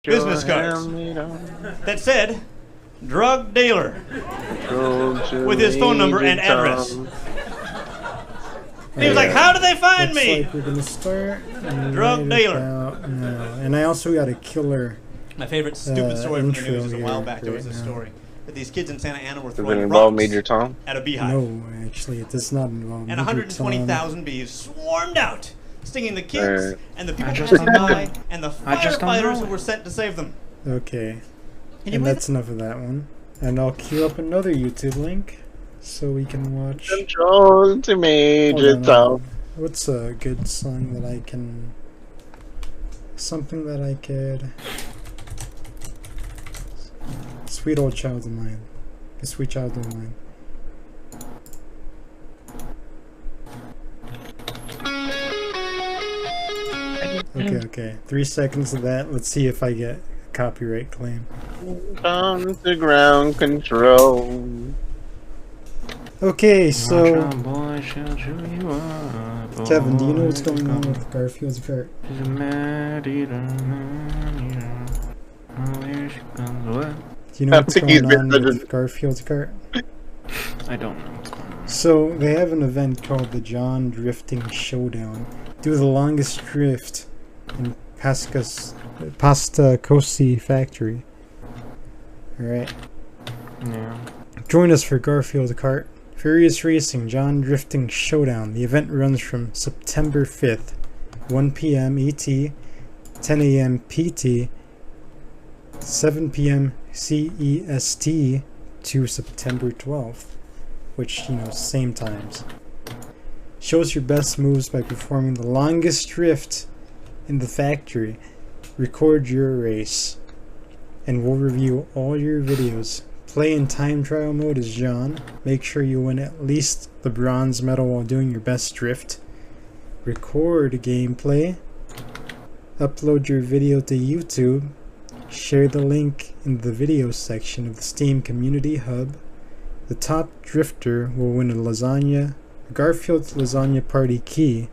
business cards that said drug dealer with his phone number and address. And he was like, how do they find me? Like we're gonna start Drug dealer. No. And I also got a killer. My favorite stupid story from the intro news is a while here back. There was right this now. story that these kids in Santa Ana were Does it throwing involve rocks Major Tom? at a beehive. No, actually, it does not involve. And 120,000 bees swarmed out, stinging the kids and the people just passing don't know. by and the I just don't firefighters know. who were sent to save them. Okay, Can you and believe that's enough of that one. And I'll queue up another YouTube link so we can watch. Control to Major Hold on, Tom. What's a good song that I can? Something that I could. Sweet old child of mine. A sweet child of mine. Okay. 3 seconds of that. Let's see if I get a copyright claim. Come to ground control. Okay, so Boy, shall chew you up. Kevin, do you know what's going on with Garfield's cart? He's a mad eater, man eater. Oh, here she comes. What? Do you know I what's think he's going on been with Garfield's cart? I don't know what's going on. So they have an event called the John Drifting Showdown. Do the longest drift in Pasta Cosi Factory. Alright. Yeah. Join us for Garfield Kart. Furious Racing John Drifting Showdown. The event runs from September 5th, 1 p.m. ET, 10 a.m. PT, 7 p.m. CEST to September 12th, which, same times. Show us your best moves by performing the longest drift in the factory. Record your race, and we'll review all your videos. Play in time trial mode as John. Make sure you win at least the bronze medal while doing your best drift. Record gameplay. Upload your video to YouTube. Share the link in the video section of the Steam Community Hub. The top drifter will win a Garfield's Lasagna Party key.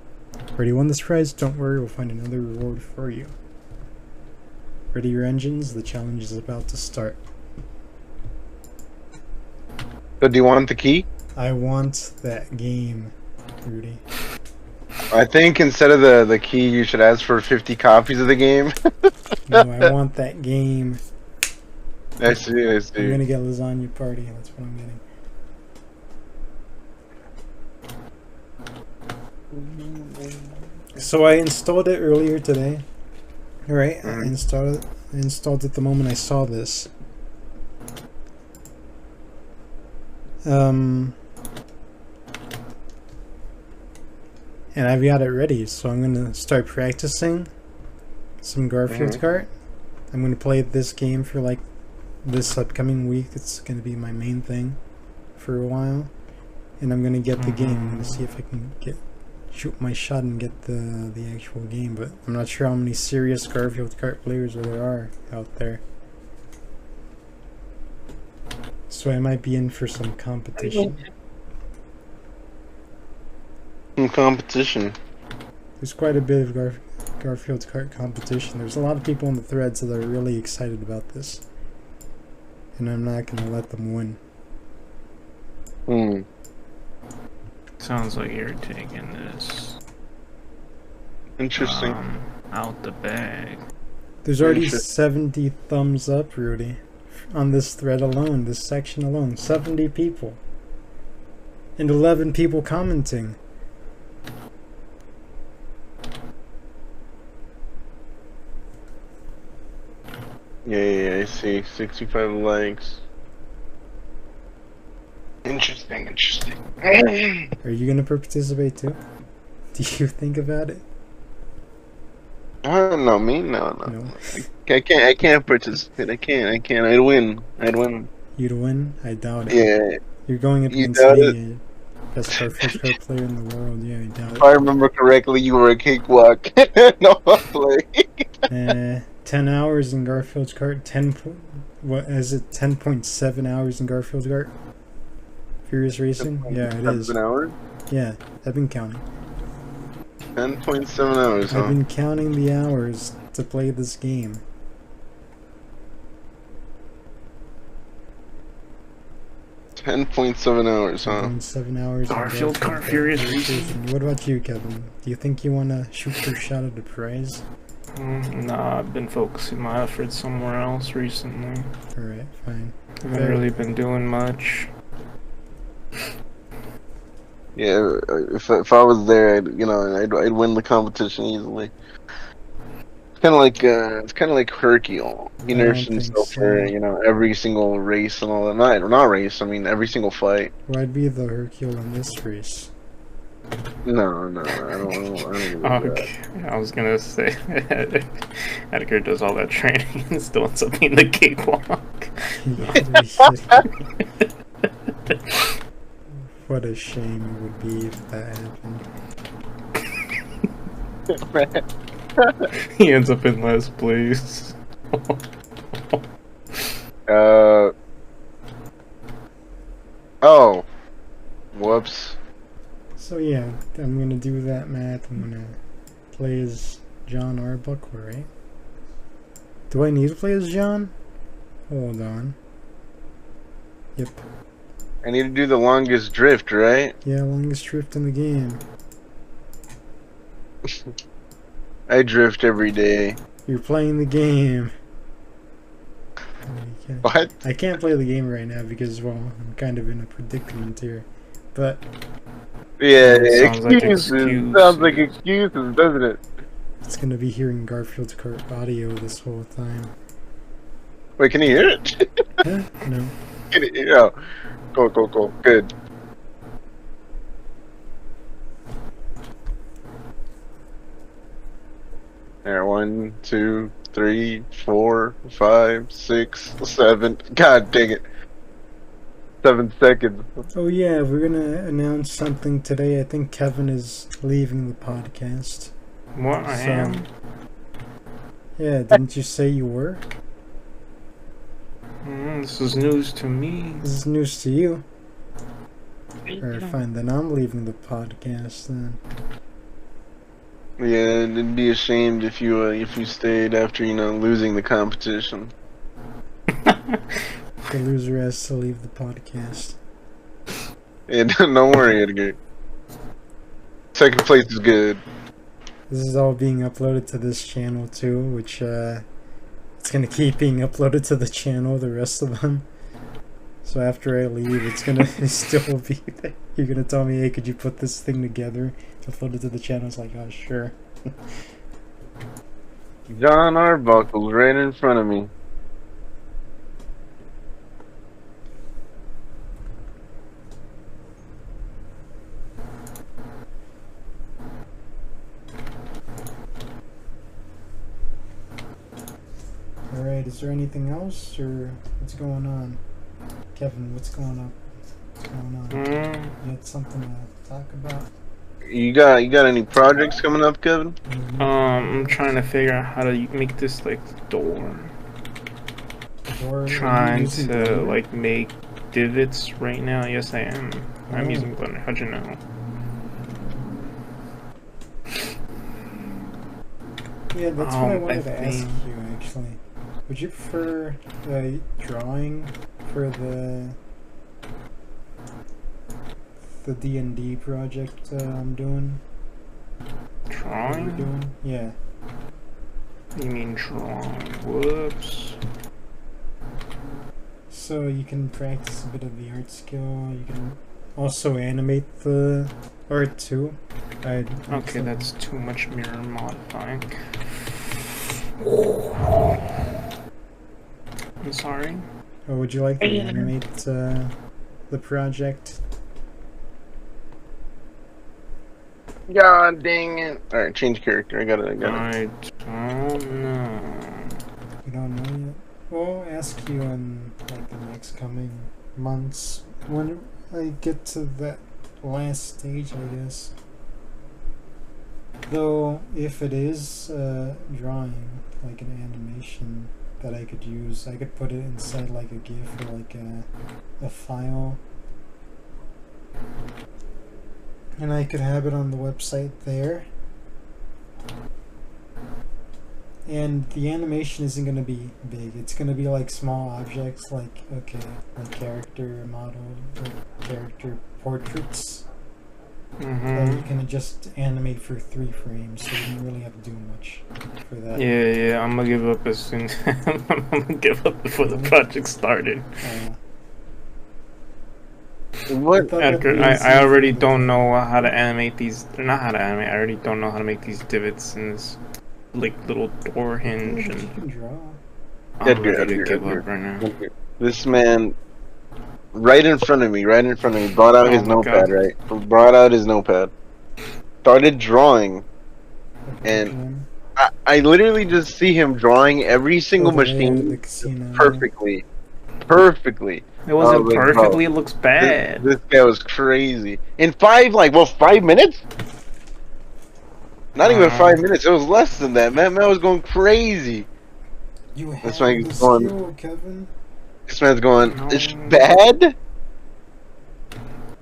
Already won this prize? Don't worry, we'll find another reward for you. Ready your engines, the challenge is about to start. So do you want the key? I want that game, Rudy. I think instead of the key, you should ask for 50 copies of the game. No, I want that game. I see. I'm gonna get Lasagna Party, that's what I'm getting. So I installed it earlier today. Alright, I installed it the moment I saw this. And I've got it ready, so I'm gonna start practicing some Garfield Kart. I'm gonna play this game for like this upcoming week. It's gonna be my main thing for a while, and I'm gonna get the game. I'm gonna see if I can shoot my shot and get the actual game. But I'm not sure how many serious Garfield Kart players there are out there. So I might be in for some competition. Competition. There's quite a bit of Garfield Kart competition. There's a lot of people in the threads that are really excited about this. And I'm not going to let them win. Sounds like you're taking this Interesting. out the bag. There's already 70 thumbs up, Rudy. On this thread alone, this section alone. 70 people. And 11 people commenting. Yeah, I see. 65 likes. Interesting. Are you going to participate too? Do you think about it? I don't know, me? No. I can't participate. I can't. I'd win. You'd win? I doubt it. Yeah. You're going up You against doubt me, best Garfield Kart player in the world. Yeah, I doubt it. If I remember correctly, you were a cakewalk. No, I'm playing. 10 hours in Garfield's Kart. 10.7 hours in Garfield's Kart? Furious Racing? Yeah, it is. An hour? Yeah, I've been counting. 10.7 hours, huh? I've been counting the hours to play this game. 10.7 hours, huh? 7 hours. in Garfield Kart Furious Racing. What about you, Kevin? Do you think you want to shoot your shot at the prize? Nah, I've been focusing my efforts somewhere else recently. Alright, fine. I haven't really been doing much. Yeah, if I was there, I'd win the competition easily. It's kind of like Hercule. He nursed himself for every single race and all that. Not race. I mean every single fight. Well, I'd be the Hercule in this race. No, I don't Okay, I was gonna say Edgar does all that training and still ends up being the cakewalk. What a shame it would be if that happened. He ends up in last place. Oh. Whoops. So yeah, I'm gonna do that math. I'm gonna play as Jon Arbuckle, right? Do I need to play as Jon? Hold on. Yep. I need to do the longest drift, right? Yeah, longest drift in the game. I drift every day. You're playing the game. What? I can't play the game right now because, well, I'm kind of in a predicament here. But yeah, Sounds excuses. Sounds like excuses, doesn't it? it's gonna be hearing Garfield Kart audio this whole time. Wait, can you hear it? Huh? No. Can you hear? Oh. Cool. Good. There, 1, 2, 3, 4, 5, 6, 7. God dang it. 7 seconds. Oh yeah, we're gonna announce something today. I think Kevin is leaving the podcast. What I am? Yeah, didn't you say you were? This is news to me. This is news to you. Alright, fine, then I'm leaving the podcast then. Yeah, it'd be ashamed if you stayed after losing the competition. The loser has to leave the podcast. Yeah, don't worry, Edgar. Second place is good. This is all being uploaded to this channel too, which it's gonna keep being uploaded to the channel, the rest of them. So after I leave, it's gonna still be there. You're gonna tell me, hey, could you put this thing together, upload it to the channel? It's like, oh, sure. Jon Arbuckle's right in front of me. Alright, is there anything else, or what's going on? Kevin, what's going on? What's going on? You had something to talk about? You got any projects coming up, Kevin? I'm trying to figure out how to make this like door. Or Trying to like make divots right now. Yes, I am. I'm using Blender. How'd you know? Yeah, that's what I wanted to ask think- you, actually. Would you prefer drawing for the D&D project I'm doing? You're Drawing? doing? Yeah. You mean drawing? Whoops. So you can practice a bit of the art skill. You can also animate the art too. Okay, that's too much mirror modifying. I'm sorry. Or would you like to animate the project? God dang it! All right, change character. I got it. I don't know. You don't know yet? We'll ask you in like the next coming months when I get to that last stage, I guess. Though, if it is drawing, like an animation that I could use, I could put it inside like a GIF or like a file. And I could have it on the website there. And the animation isn't going to be big. It's going to be like small objects, like character model, character portraits that you can just animate for 3 frames. So you don't really have to do much for that. Yeah. I'm gonna give up as soon. I'm gonna give up before the project started. What? Edgar, I already don't know how to animate these. Not how to animate. I already don't know how to make these divots in this like little door hinge. You And can draw. I'm ready to give up right now. This man, right in front of me, brought out Oh his my notepad, God. right? Brought out his notepad. Started drawing, and I literally just see him drawing every single Oh, the layout of machine the casino. perfectly. Perfectly. It wasn't like, bro, perfectly. It looks bad. This guy was crazy. In 5 minutes? Not even 5 minutes. It was less than that. Man was going crazy. You have That's why the he's going- skill, Kevin. This man's going, No. it's bad?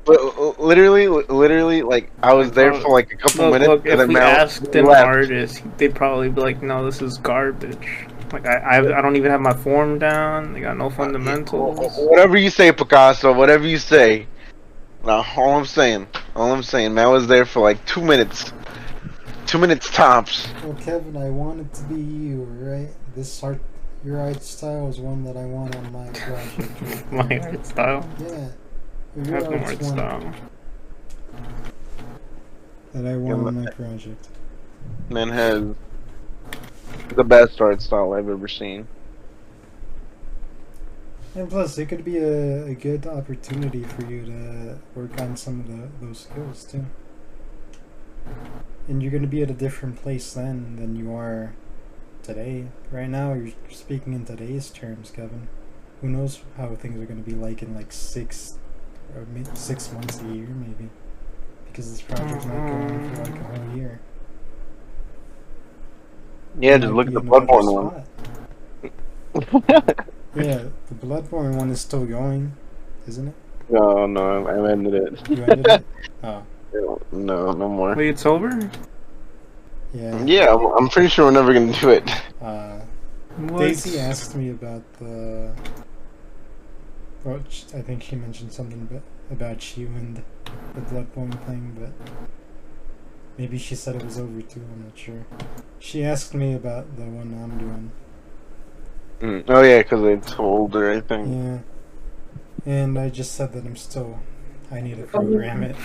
But literally, like, I was there for like a couple minutes. Look, and if then we Mal asked an left. artist, they'd probably be like, "No, this is garbage." Like I don't even have my form down. They got no fundamentals. Whatever you say, Picasso. Whatever you say. No, all I'm saying, man was there for like 2 minutes. 2 minutes tops. Well, Kevin, I want it to be you, right? Your art style is one that I want on my project. My art style. Yeah. I Your have no art's art one style. that I want on my project. Man has the best art style I've ever seen. And plus, it could be a good opportunity for you to work on some of those skills too. And you're going to be at a different place then than you are today. Right now, you're speaking in today's terms, Kevin. Who knows how things are going to be like in like 6 months, a year, maybe. Because this project might go on for like a whole year. Yeah, You just might look be at the in a better Bloodborne one. spot. Yeah, the Bloodborne one is still going, isn't it? No, I ended it. You ended it? Oh, No more. Wait, it's over? yeah. Yeah, I'm pretty sure we're never gonna do it. What? Daisy asked me about the. Well, I think she mentioned something about you and the Bloodborne thing, but maybe she said it was over too. I'm not sure. She asked me about the one I'm doing. Oh yeah, because I told her, I think. Yeah, and I just said that I need to program it.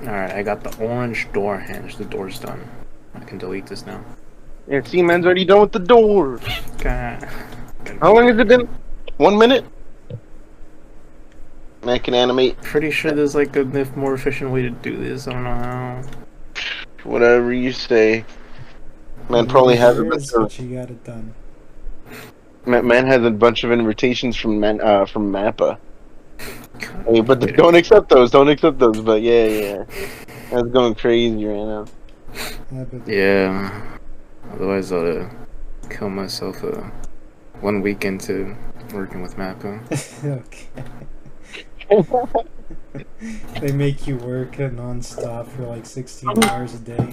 Alright, I got the orange door hinge. The door's done. I can delete this now. Yeah, see, man's already done with the door. God. How long has it been? 1 minute? Man can animate Pretty sure there's like a more efficient way to do this. I don't know how. whatever you say. Man probably has a bunch But of she got it done. man has a bunch of invitations from Mappa. God, Hey, but don't accept those. But yeah, that's going crazy right now. Yeah, but Yeah. Otherwise, I'll kill myself 1 week into working with Mappa. okay. They make you work non-stop for like 16 hours a day.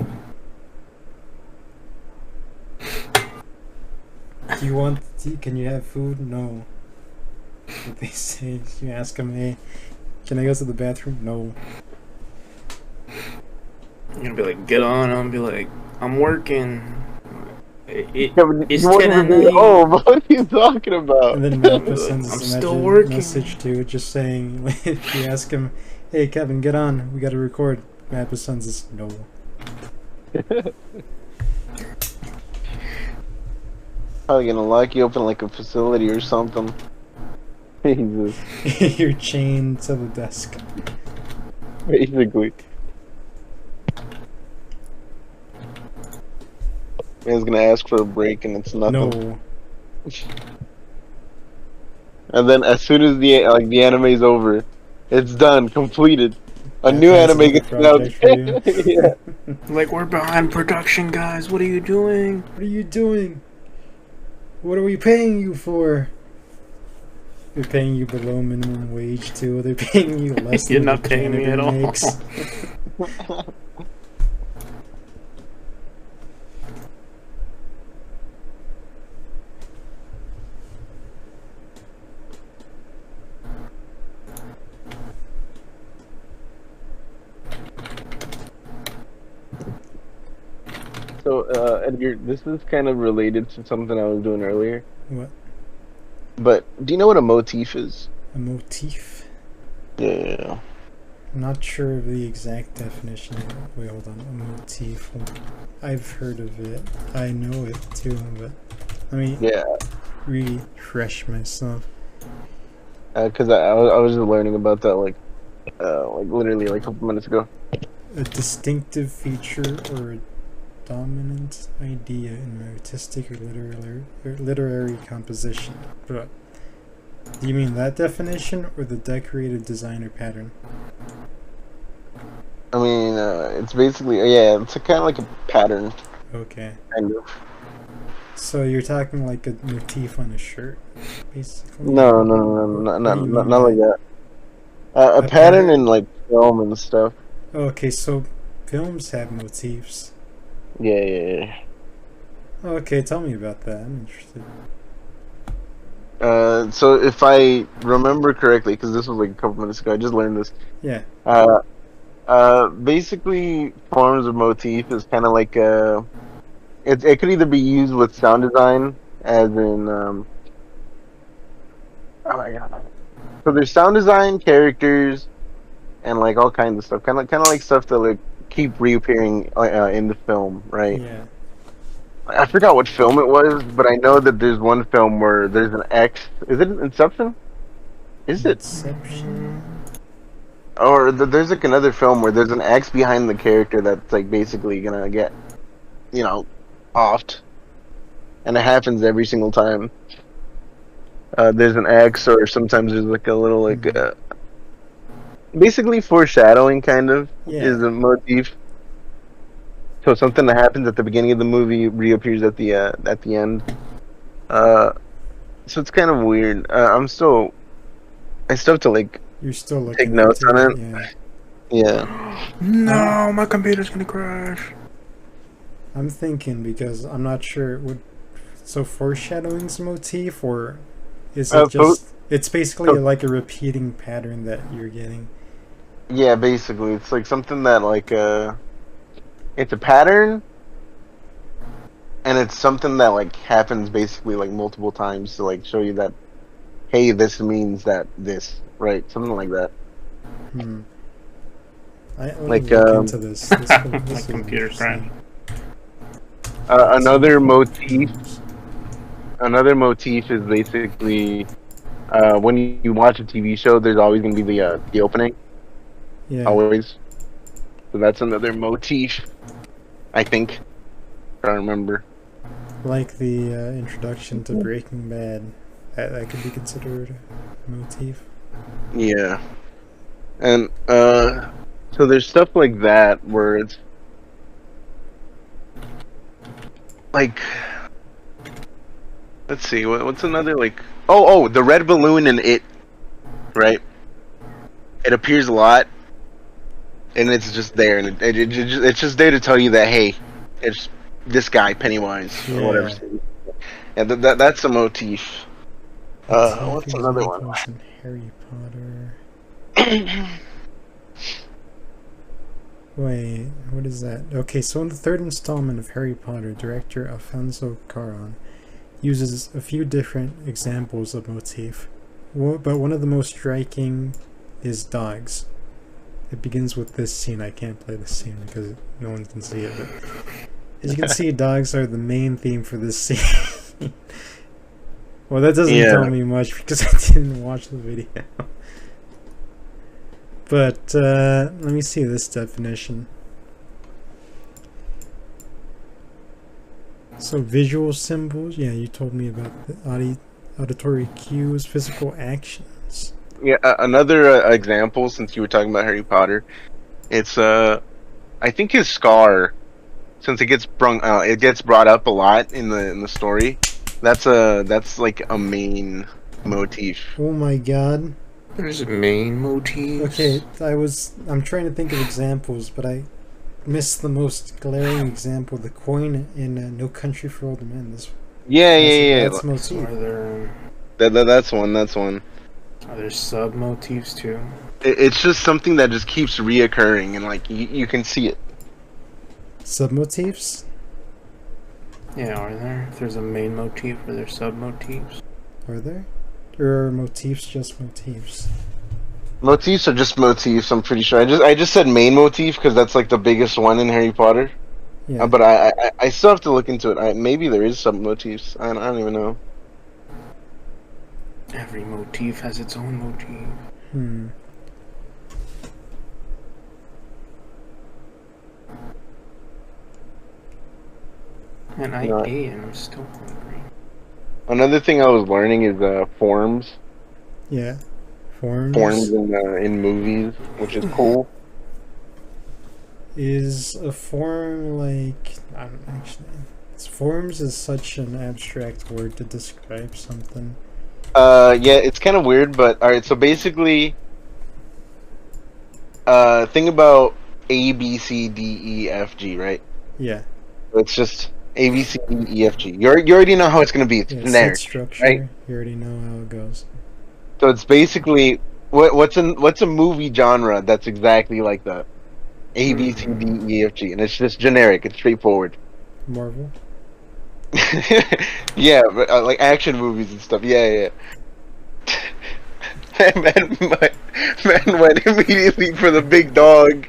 Can you have food? No. What they say is you ask them, hey, can I go to the bathroom? No. You're gonna be like, get on. I'm gonna be like, I'm working. It's You won't 10 even at be night. home. What are you talking about? And then Mappa sends I'm us a still working. message too, just saying, if you ask him, hey Kevin, get on, we gotta record. Mappa sends us, no. Probably gonna lock you up in like a facility or something. Jesus. You're chained to the desk. Basically. Man's gonna ask for a break and it's nothing. No. And then as soon as the anime's over, it's done, completed. A new That's anime another gets out. project for you. Yeah. Like, we're behind production, guys. What are you doing? What are you doing? What are we paying you for? They're paying you below minimum wage too. They're paying you less You're than not the paying me janitor at all. makes. So, Edgar, this is kind of related to something I was doing earlier. What? But do you know what a motif is? A motif? Yeah. I'm not sure of the exact definition. Wait, hold on. A motif. I've heard of it. I know it too, but let me refresh myself. Because I was just learning about that like literally like a couple minutes ago. A distinctive feature or a dominant idea in artistic or literary composition. But do you mean that definition or the decorated design or pattern? I mean, it's basically it's kind of like a pattern. Okay. Kind of. So you're talking like a motif on a shirt, basically? No, not like that. A pattern in like film and stuff. Okay, so films have motifs. Yeah. Okay, tell me about that. I'm interested. So if I remember correctly, because this was like a couple minutes ago, I just learned this. Yeah. Basically, forms of motif is kind of like it could either be used with sound design, as in oh my god. So there's sound design, characters, and like all kinds of stuff. Kind of like stuff that like keep reappearing in the film, right? Yeah. I forgot what film it was, but I know that there's one film where there's an X. Is it Inception? Is it? Inception? Or there's like another film where there's an X behind the character that's like basically gonna get, offed, and it happens every single time. There's an X, or sometimes there's like a little like, basically foreshadowing kind of is a motif. So something that happens at the beginning of the movie reappears at the end. So it's kind of weird. I still have to like. You're still take notes on it. Yeah. No, my computer's gonna crash. I'm thinking because I'm not sure. So foreshadowing's a motif, or is it just? It's basically like a repeating pattern that you're getting. Yeah, basically, it's like something that like it's a pattern, and it's something that like happens basically like multiple times to like show you that, hey, this means that this, right? Something like that. I like look into this. My computer crashed. Another motif is basically when you watch a TV show, there's always going to be the opening. Yeah. Always. So that's another motif, I think. I don't remember. Like the introduction to Breaking Bad. That could be considered a motif. Yeah. And so there's stuff like that where it's like, let's see, what's another like, oh, the red balloon in It, right? It appears a lot, and it's just there, and it's just there to tell you that, hey, it's this guy Pennywise or whatever. And that's a motif. What's another one? Harry Potter. Wait, what is that? Okay, so in the third installment of Harry Potter, director Alfonso Cuarón uses a few different examples of motif, but one of the most striking is dogs. It begins with this scene. I can't play this scene because no one can see it, but as you can see, dogs are the main theme for this scene. Well, that doesn't tell me much because I didn't watch the video. But let me see this definition. So visual symbols, yeah, you told me about the auditory cues, physical actions. Yeah, another example, since you were talking about Harry Potter, it's I think his scar, since it gets brought up a lot in the story. That's like a main motif. Oh my god. There's main motifs. Okay, I'm trying to think of examples, but I missed the most glaring example, the coin in No Country for Old Men. That's motif. That's one. Oh, there's sub motifs too. It's just something that just keeps reoccurring, and like you can see it. Sub motifs? Yeah, are there? If there's a main motif, are there sub motifs? Are there? Or are motifs just motifs? Motifs are just motifs. I'm pretty sure. I just said main motif because that's like the biggest one in Harry Potter. Yeah. But I still have to look into it. Maybe there is sub motifs. I don't even know. Every motif has its own motif. Hmm. And I Yeah. ate and I'm still hungry. Another thing I was learning is forms. Yeah. Forms. Forms in movies, which is cool. Is a form like... I don't actually... Forms is such an abstract word to describe something. Yeah, it's kind of weird, but alright, so basically, think about A, B, C, D, E, F, G, right? Yeah. It's just A, B, C, D, E, F, G. You already know how it's going to be. It's Yeah, generic, set structure. right? You already know how it goes. So it's basically, what's a movie genre that's exactly like that? A, B, C, D, E, F, G. And it's just generic. It's straightforward. Marvel. Yeah, but like action movies and stuff. Yeah. Man went immediately for the big dog.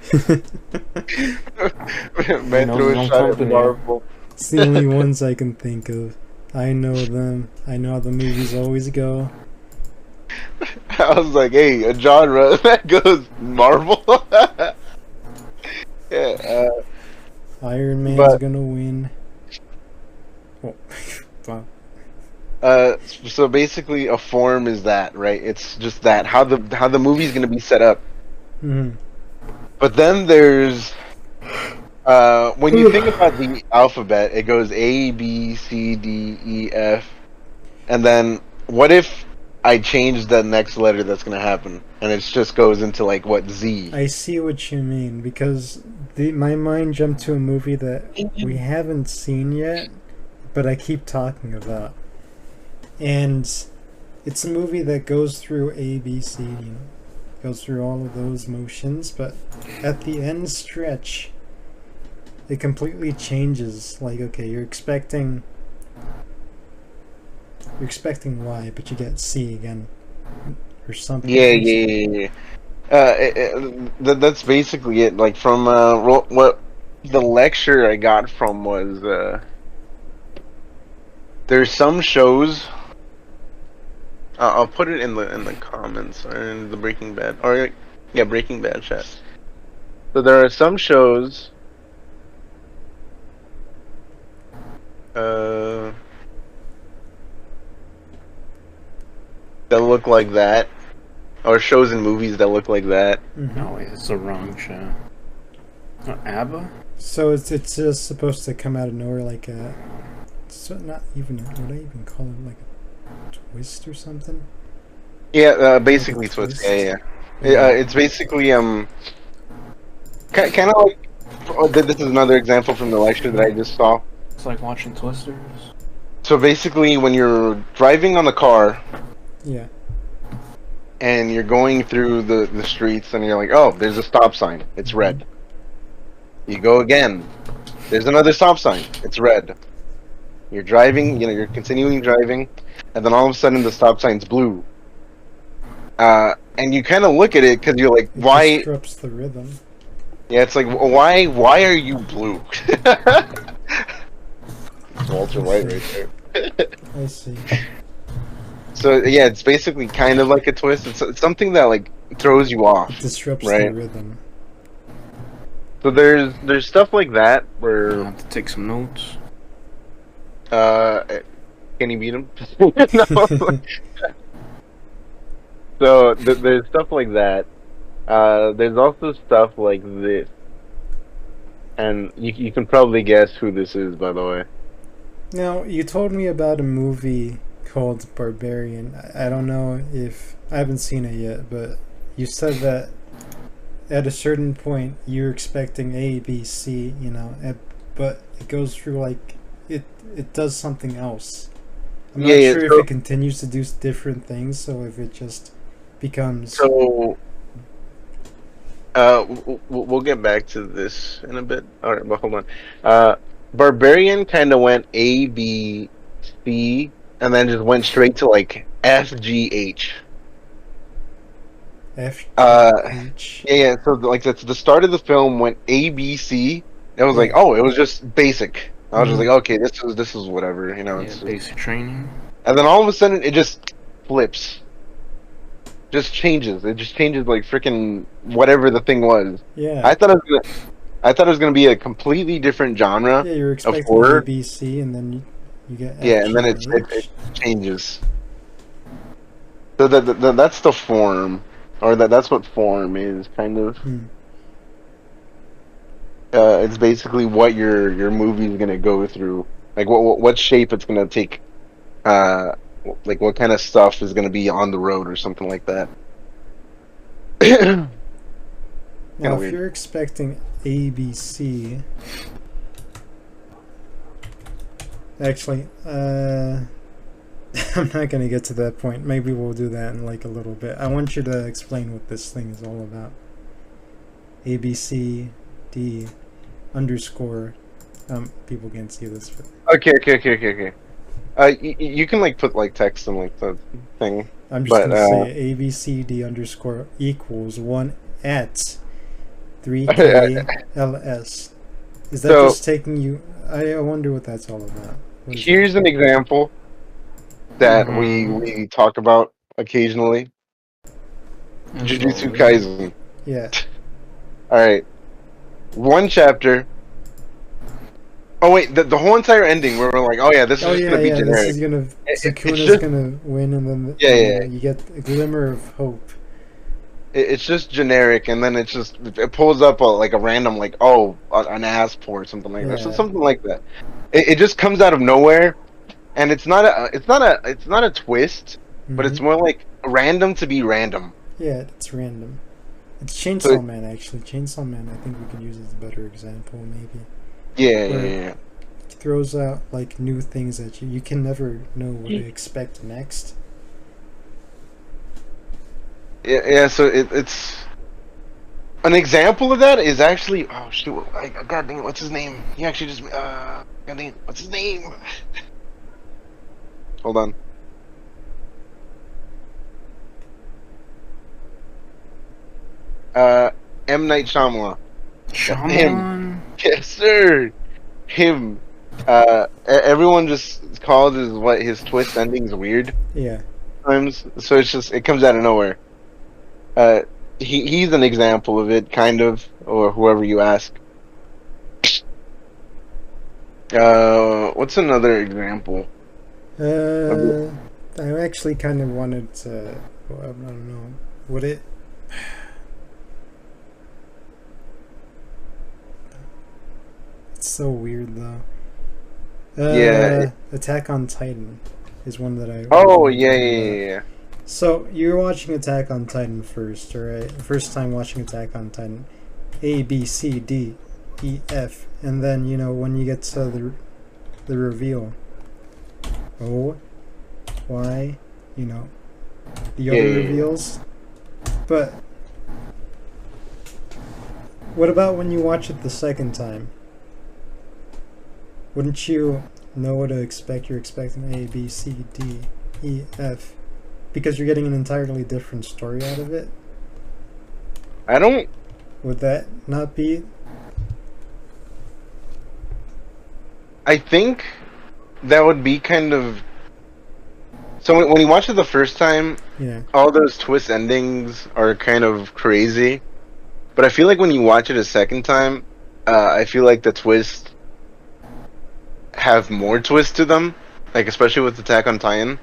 Man knows threw his a own shot at company. Marvel. It's the only ones I can think of. I know them. I know how the movies always go. I was like, hey, a genre that goes Marvel. Yeah. Iron Man's But- gonna win. Oh, wow. So basically, a form is that, right? It's just that how the movie's gonna be set up. Hmm. But then there's when you think about the alphabet, it goes A, B, C, D, E, F, and then what if I change the next letter that's gonna happen, and it just goes into like what, Z? I see what you mean, because my mind jumped to a movie that we haven't seen yet, but I keep talking about. And it's a movie that goes through A, B, C, goes through all of those motions, but at the end stretch, it completely changes. Like, okay, you're expecting Y, but you get C again, or something. Yeah. That's basically it. Like from what the lecture I got from was there's some shows. I'll put it in the comments or in the Breaking Bad Breaking Bad chat. So there are some shows. That look like that, or shows and movies that look like that. Mhm. No, wait, it's the wrong show. Oh, ABBA? So it's just supposed to come out of nowhere, like a. So not even. Would I even call it like a twist or something? Yeah, basically it's what's twist. yeah. It's basically kind of like. Oh, this is another example from the lecture that I just saw. It's like watching Twisters. So basically, when you're driving on the car Yeah. and you're going through the streets and you're like, oh, there's a stop sign. It's red. You go again. There's another stop sign. It's red. You're driving, you're continuing driving, and then all of a sudden the stop sign's blue. And you kind of look at it because you're like, It why? disrupts the rhythm. Yeah, it's like, why are you blue? It's Walter White right there. I see. So yeah, it's basically kind of like a twist. It's something that like throws you off. Disrupts Right. the rhythm. So there's stuff like that I where have to take some notes. can you beat him? No. So there's stuff like that. There's also stuff like this, and you can probably guess who this is, by the way. Now, you told me about a movie called Barbarian. I don't know if I haven't seen it yet, but you said that at a certain point you're expecting A, B, C, but it goes through like it does something else. I'm not Yeah, sure so- if it continues to do different things, so if it just becomes So we'll get back to this in a bit. All right, but hold on. Barbarian kind of went A, B, C, and then just went straight to like F, G, H. F, Uh, H. yeah. So like the start of the film went A, B, C. It was like, Yeah. oh, it was just basic. I was just Mhm. like, okay, this is whatever, you know. Yeah, It's just, basic training. and then all of a sudden, it just flips. Just changes. It just changes like freaking whatever the thing was. Yeah. I thought it was gonna be a completely different genre Yeah, you're of expecting horror. A, B, C, and then you get F, Yeah, and then G, it H. changes. So that's the form, or that's what form is, kind of. Hmm. It's basically what your movie is gonna go through, like what shape it's gonna take, like what kind of stuff is gonna be on the road or something like that. Now, Kinda if weird. you're expecting A, B, C, actually, I'm not gonna get to that point. Maybe we'll do that in like a little bit. I want you to explain what this thing is all about. A, B, C, D, underscore. People can't see this. But Okay. You can like put like text in like the thing. I'm just But, gonna say A, B, C, D underscore equals 1 at 3K LS. Is that So- just taking you? I wonder what that's all about. What is Here's an example that Mhm. we talk about occasionally. As Jujutsu always. Kaisen. that? Yeah. All right, one chapter. Oh wait, the whole entire ending where we're like, oh yeah, this is Oh just yeah, gonna be yeah. This generic. is gonna. It's Sukuna's just- gonna win, and then Yeah. you get a glimmer of hope. It's just generic, and then it pulls up like a random like an asp or something like that, so Yeah. something like that. It just comes out of nowhere, and it's not a twist, but it's Mhm. more like random to be random. Yeah, it's random. It's So Chainsaw Man actually. Chainsaw Man, I think we can use as a better example, maybe. Yeah. It throws out like new things that you can never know what to expect next. Yeah, so it's an example of that is actually God dang it, what's his name? He actually just God dang it, what's his name? Hold on. M. Night Shyamalan. Shyamalan. Yes, sir. Him. Everyone just calls his twist endings weird Yeah. times, so it comes out of nowhere. He's an example of it, kind of, or whoever you ask. What's another example? I actually kind of wanted to. Well, I don't know. Would it? It's so weird though. Yeah. Attack on Titan is one that I. Oh really yeah, wanted to yeah, talk yeah, about. yeah. So you're watching Attack on Titan first, alright? First time watching Attack on Titan. A, B, C, D, E, F, and then when you get to the reveal. O, Y, the other Yeah. reveals. But what about when you watch it the second time? Wouldn't you know what to expect? You're expecting A, B, C, D, E, F. Because you're getting an entirely different story out of it? I don't. Would that not be? I think that would be kind of. So when you watch it the first time, Yeah. all those twist endings are kind of crazy. But I feel like when you watch it a second time, I feel like the twists have more twist to them. Like especially with Attack on Titan.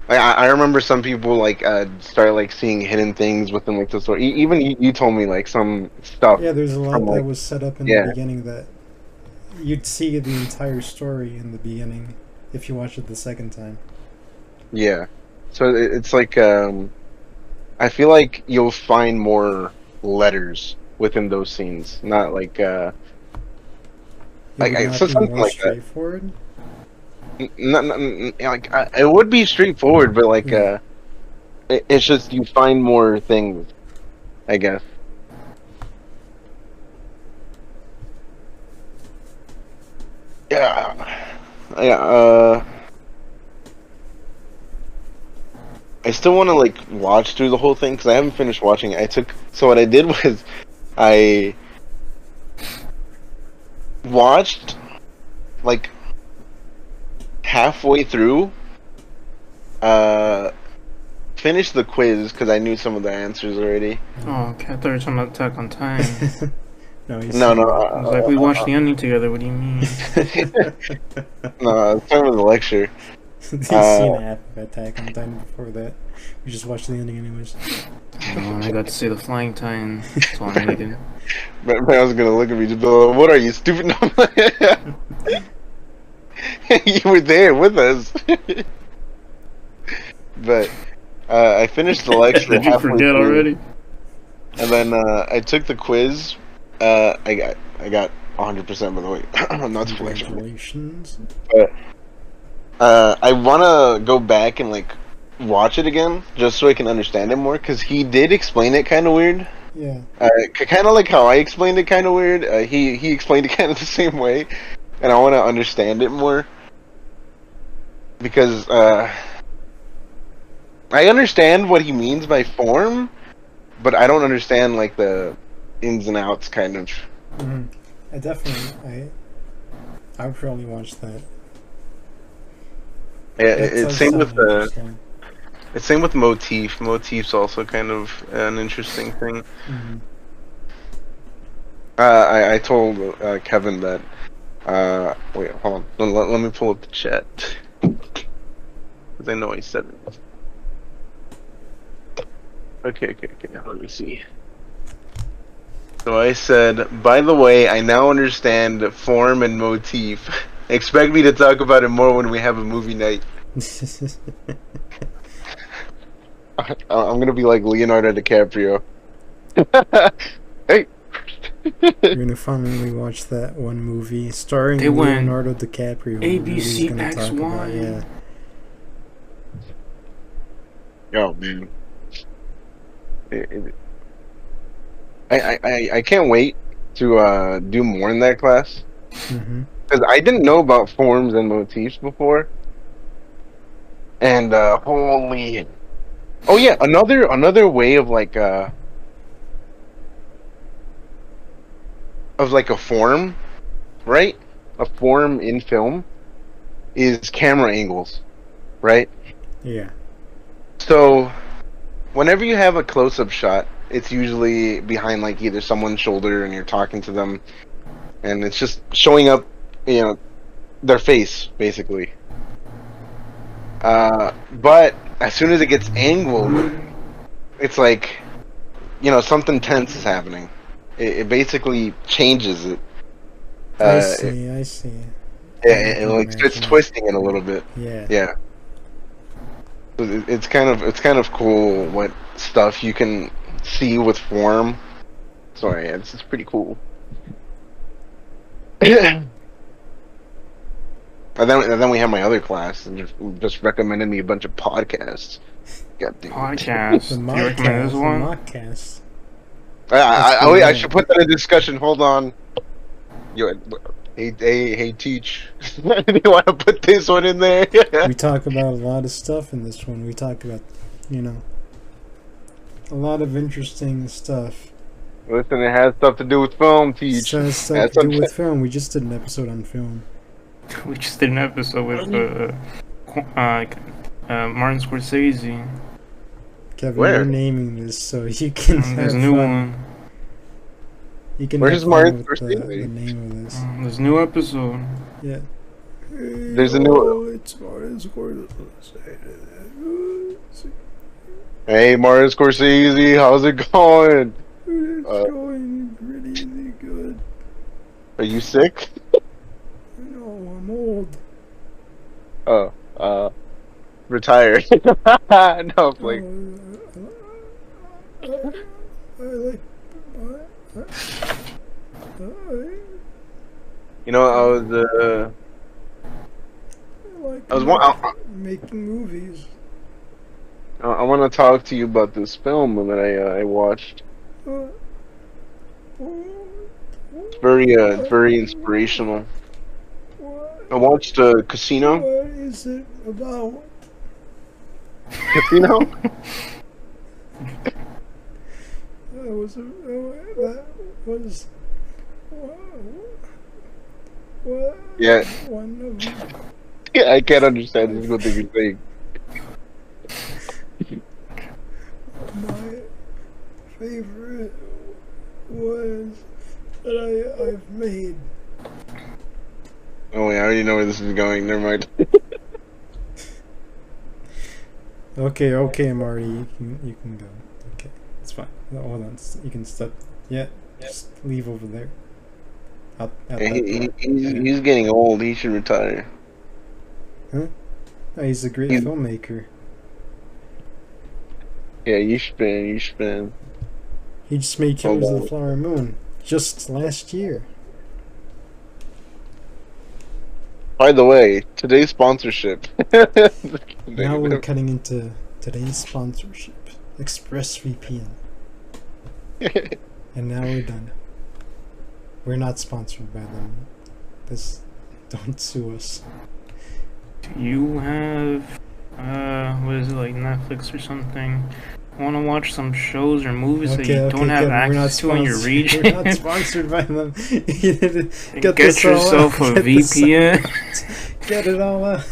Like, I remember some people like start like seeing hidden things within like the story. Even you told me like some stuff. Yeah, there's a lot from, like- that was set up in yeah. the beginning that you'd see the entire story in the beginning if you watch it the second time. Yeah. So it's like I feel like you'll find more letters within those scenes, not like It Like, would I- not so be something more like that. straightforward. like it would be straightforward, but like Yeah. it's just you find more things, I guess. Yeah. Yeah. I still want to like watch through the whole thing because I haven't finished watching it. So what I did was I watched like halfway through. Finished the quiz because I knew some of the answers already. Oh, okay. I thought you were talking about Attack on Titan. No, No. I was like, we watched the ending together. What do you mean? No, I was talking about the lecture. You've seen half of Attack on Titan before that. You just watched the ending anyways. Oh, I got to see the Flying Titan. That's all I needed. But I was gonna look at me just be like, what are you, stupid? You were there with us. But I finished the lecture. Did you halfway forget through, already? And then I took the quiz. I got 100% by the way. Not the lecture. Congratulations. But I wanna go back and like watch it again just so I can understand it more because he did explain it kind of weird. Yeah. Kind of like how I explained it, kind of weird. He explained it kind of the same way, and I want to understand it more because I understand what he means by form, but I don't understand like the ins and outs, kind of. Mm-hmm. I would probably watch that. Yeah, That it's does same sound with the. interesting. It's same with motif. Motif's also kind of an interesting thing. Mhm. I told Kevin that. Wait, hold on. Let me pull up the chat. Because I know I said it. Okay. Let me see. So I said, by the way, I now understand form and motif. Expect me to talk about it more when we have a movie night. I'm gonna be like Leonardo DiCaprio. Hey. You're gonna finally watch that one movie starring They went Leonardo DiCaprio. ABC Gonna talk about, XY. yeah. Oh man. I can't wait to do more in that class Mm-hmm. because I didn't know about forms and motifs before, and holy, oh yeah, another way of like a form, right? A form in film is camera angles, right? Yeah. So whenever you have a close-up shot, it's usually behind like either someone's shoulder and you're talking to them, and it's just showing up, their face basically. But as soon as it gets angled, it's like, something tense is happening. It basically changes it. I see. Yeah, it like starts twisting it a little bit. Yeah. Yeah. It's kind of cool what stuff you can see with form. Sorry, yeah, this is pretty cool. And then we have my other class, and just recommended me a bunch of podcasts. God damn. Podcast. The You recommend this one? mockcast. I should put that in discussion. Hold on. Hey, teach. Do you want to put this one in there? We talk about a lot of stuff in this one. We talk about, a lot of interesting stuff. Listen, it has stuff to do with film, teach. So has stuff to do with film. We just did an episode on film. We just did an episode with Martin Scorsese. Kevin, Where? you're naming this so you can There's have a new fun. one. You can Where's have Martin fun with Scorsese? the name of this. There's a new episode. Yeah. There's a new. It's Martin Scorsese. Hey, Martin Scorsese, how's it going? It's going pretty good. Are you sick? No, I'm old. Oh, retired. No, like. I like. I was making movies. I want to talk to you about this film that I watched. It's very inspirational. What? I watched Casino. What is it about? Casino? That was what Yeah. one of them. Yeah, I can't understand this. What thing you're saying. My favorite was that I've made. Oh wait, I already know where this is going. Never mind. Okay, Marty, you can go. Okay, it's fine. No, hold on, you can step. Yeah, just leave over there. Out He's getting old. He should retire. Huh? Oh, he's a great filmmaker. Yeah, you spin. He just made Killers of the Flower Moon just last year. By the way, today's sponsorship. Now we're cutting into today's sponsorship, ExpressVPN. And now we're done. We're not sponsored by them. Don't sue us. Do you have, what is it, like Netflix or something? Want to watch some shows or movies that you don't have access to in your region? We're not sponsored by them. Get yourself a VPN. Get it all out.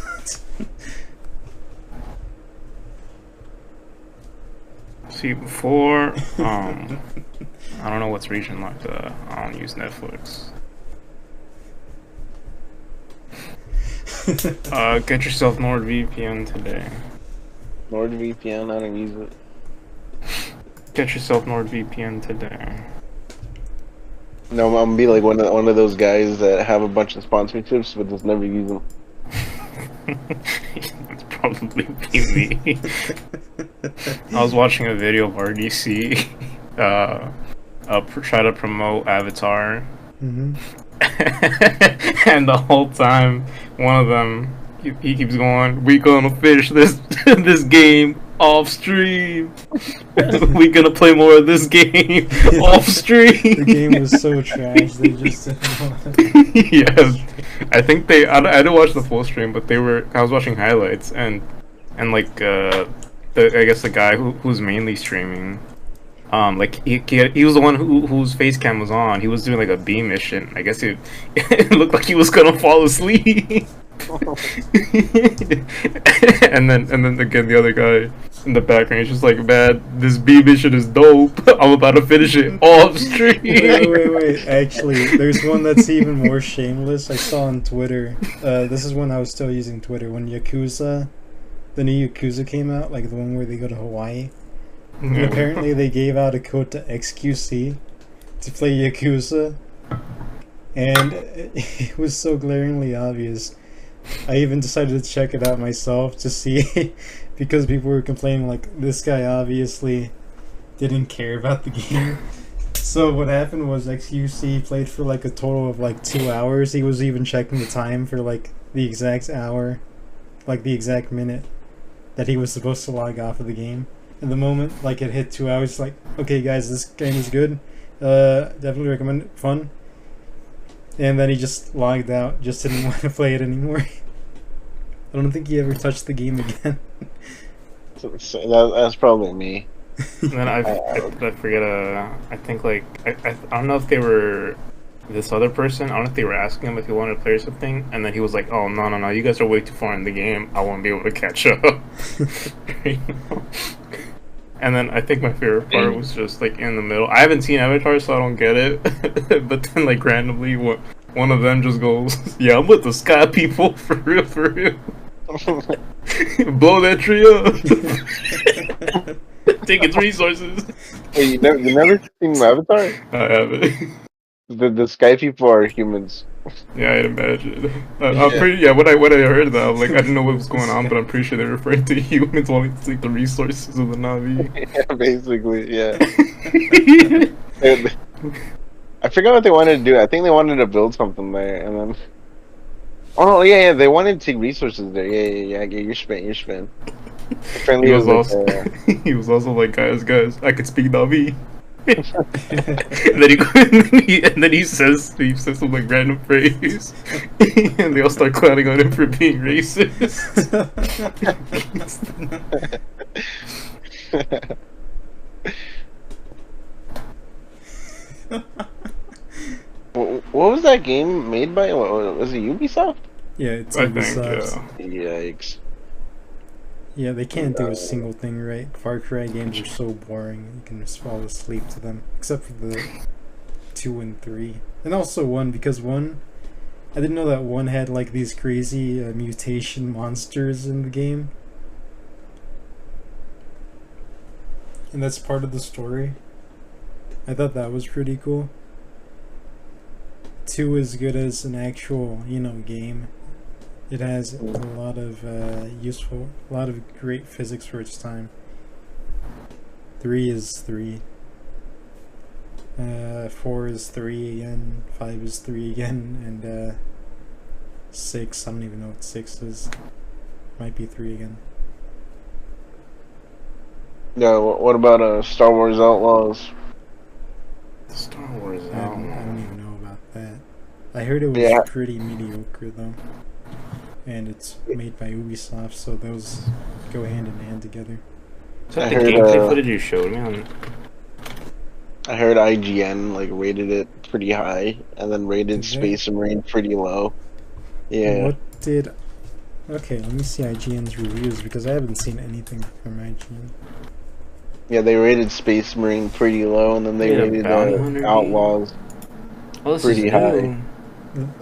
See, before, I don't know what's region like. I don't use Netflix. Get yourself NordVPN today. NordVPN, I don't use it. Get yourself NordVPN today. No, I'm gonna be like one of those guys that have a bunch of sponsorships but just never use them. That's probably me. I was watching a video of RDC try to promote Avatar. Mm-hmm. And the whole time, one of them, he keeps going, "We gonna finish this this game off stream. We gonna play more of this game off stream." The game was so trash. They just yeah, I think I didn't watch the full stream, but I was watching highlights and like I guess the guy who's mainly streaming. Like he was the one whose face cam was on. He was doing like a B mission. I guess it looked like he was gonna fall asleep. and then again the other guy in the background, he's just like, "Man, this B mission is dope. I'm about to finish it off stream." Wait. Actually, there's one that's even more shameless. I saw on Twitter. This is when I was still using Twitter. When the new Yakuza came out, like the one where they go to Hawaii. And apparently they gave out a code to XQC to play Yakuza, and it was so glaringly obvious. I even decided to check it out myself to see, because people were complaining like this guy obviously didn't care about the game. So what happened was XQC played for like a total of like 2 hours. He was even checking the time for like the exact hour, like the exact minute that he was supposed to log off of the game. And the moment like it hit 2 hours, like, okay guys, this game is good, definitely recommend it, fun. And then he just logged out, just didn't want to play it anymore. I don't think he ever touched the game again. That's probably me. And then I forget, I think like, I don't know if they were this other person, I don't know if they were asking him if he wanted to play or something, and then he was like, "Oh, no, you guys are way too far in the game, I won't be able to catch up." You know? And then I think my favorite part was just like in the middle. I haven't seen Avatar, so I don't get it. But then like randomly, one of them just goes, "Yeah, I'm with the Sky people for real, for real. Blow that tree up. Take its resources." Hey, you never seen Avatar? I haven't. The Sky people are humans. Yeah, I'd imagine. I'm pretty. Yeah, when I heard that, I'm like, I didn't know what was going on, but I'm pretty sure they're referring to humans wanting to take the resources of the Na'vi. Yeah, basically, yeah. I forgot what they wanted to do. I think they wanted to build something there, and then. Oh no, yeah, they wanted to take resources there. Yeah. You're spin. He was also like, guys, I could speak Na'vi. and then he says some like random phrase, and they all start clowning on him for being racist. What was that game made by? Was it Ubisoft? Yeah, it's I think, Ubisoft. Yikes. Yeah, they can't do a single thing right. Far Cry games are so boring, you can just fall asleep to them. Except for the 2 and 3. And also 1, because 1... I didn't know that 1 had like these crazy mutation monsters in the game. And that's part of the story. I thought that was pretty cool. 2 is good as an actual, game. It has a lot of a lot of great physics for its time. 3 is 3. 4 is 3 again. 5 is 3 again, and 6. I don't even know what 6 is. Might be 3 again. Yeah. What about Star Wars Outlaws? Star Wars. I don't even know about that. I heard it was pretty mediocre though. And it's made by Ubisoft, so those go hand in hand together. Is that the gameplay footage you showed me on? I heard IGN like rated it pretty high, and then rated Space Marine pretty low. Yeah. What did? Okay, let me see IGN's reviews because I haven't seen anything from IGN. Yeah, they rated Space Marine pretty low, and then they rated Outlaws pretty high.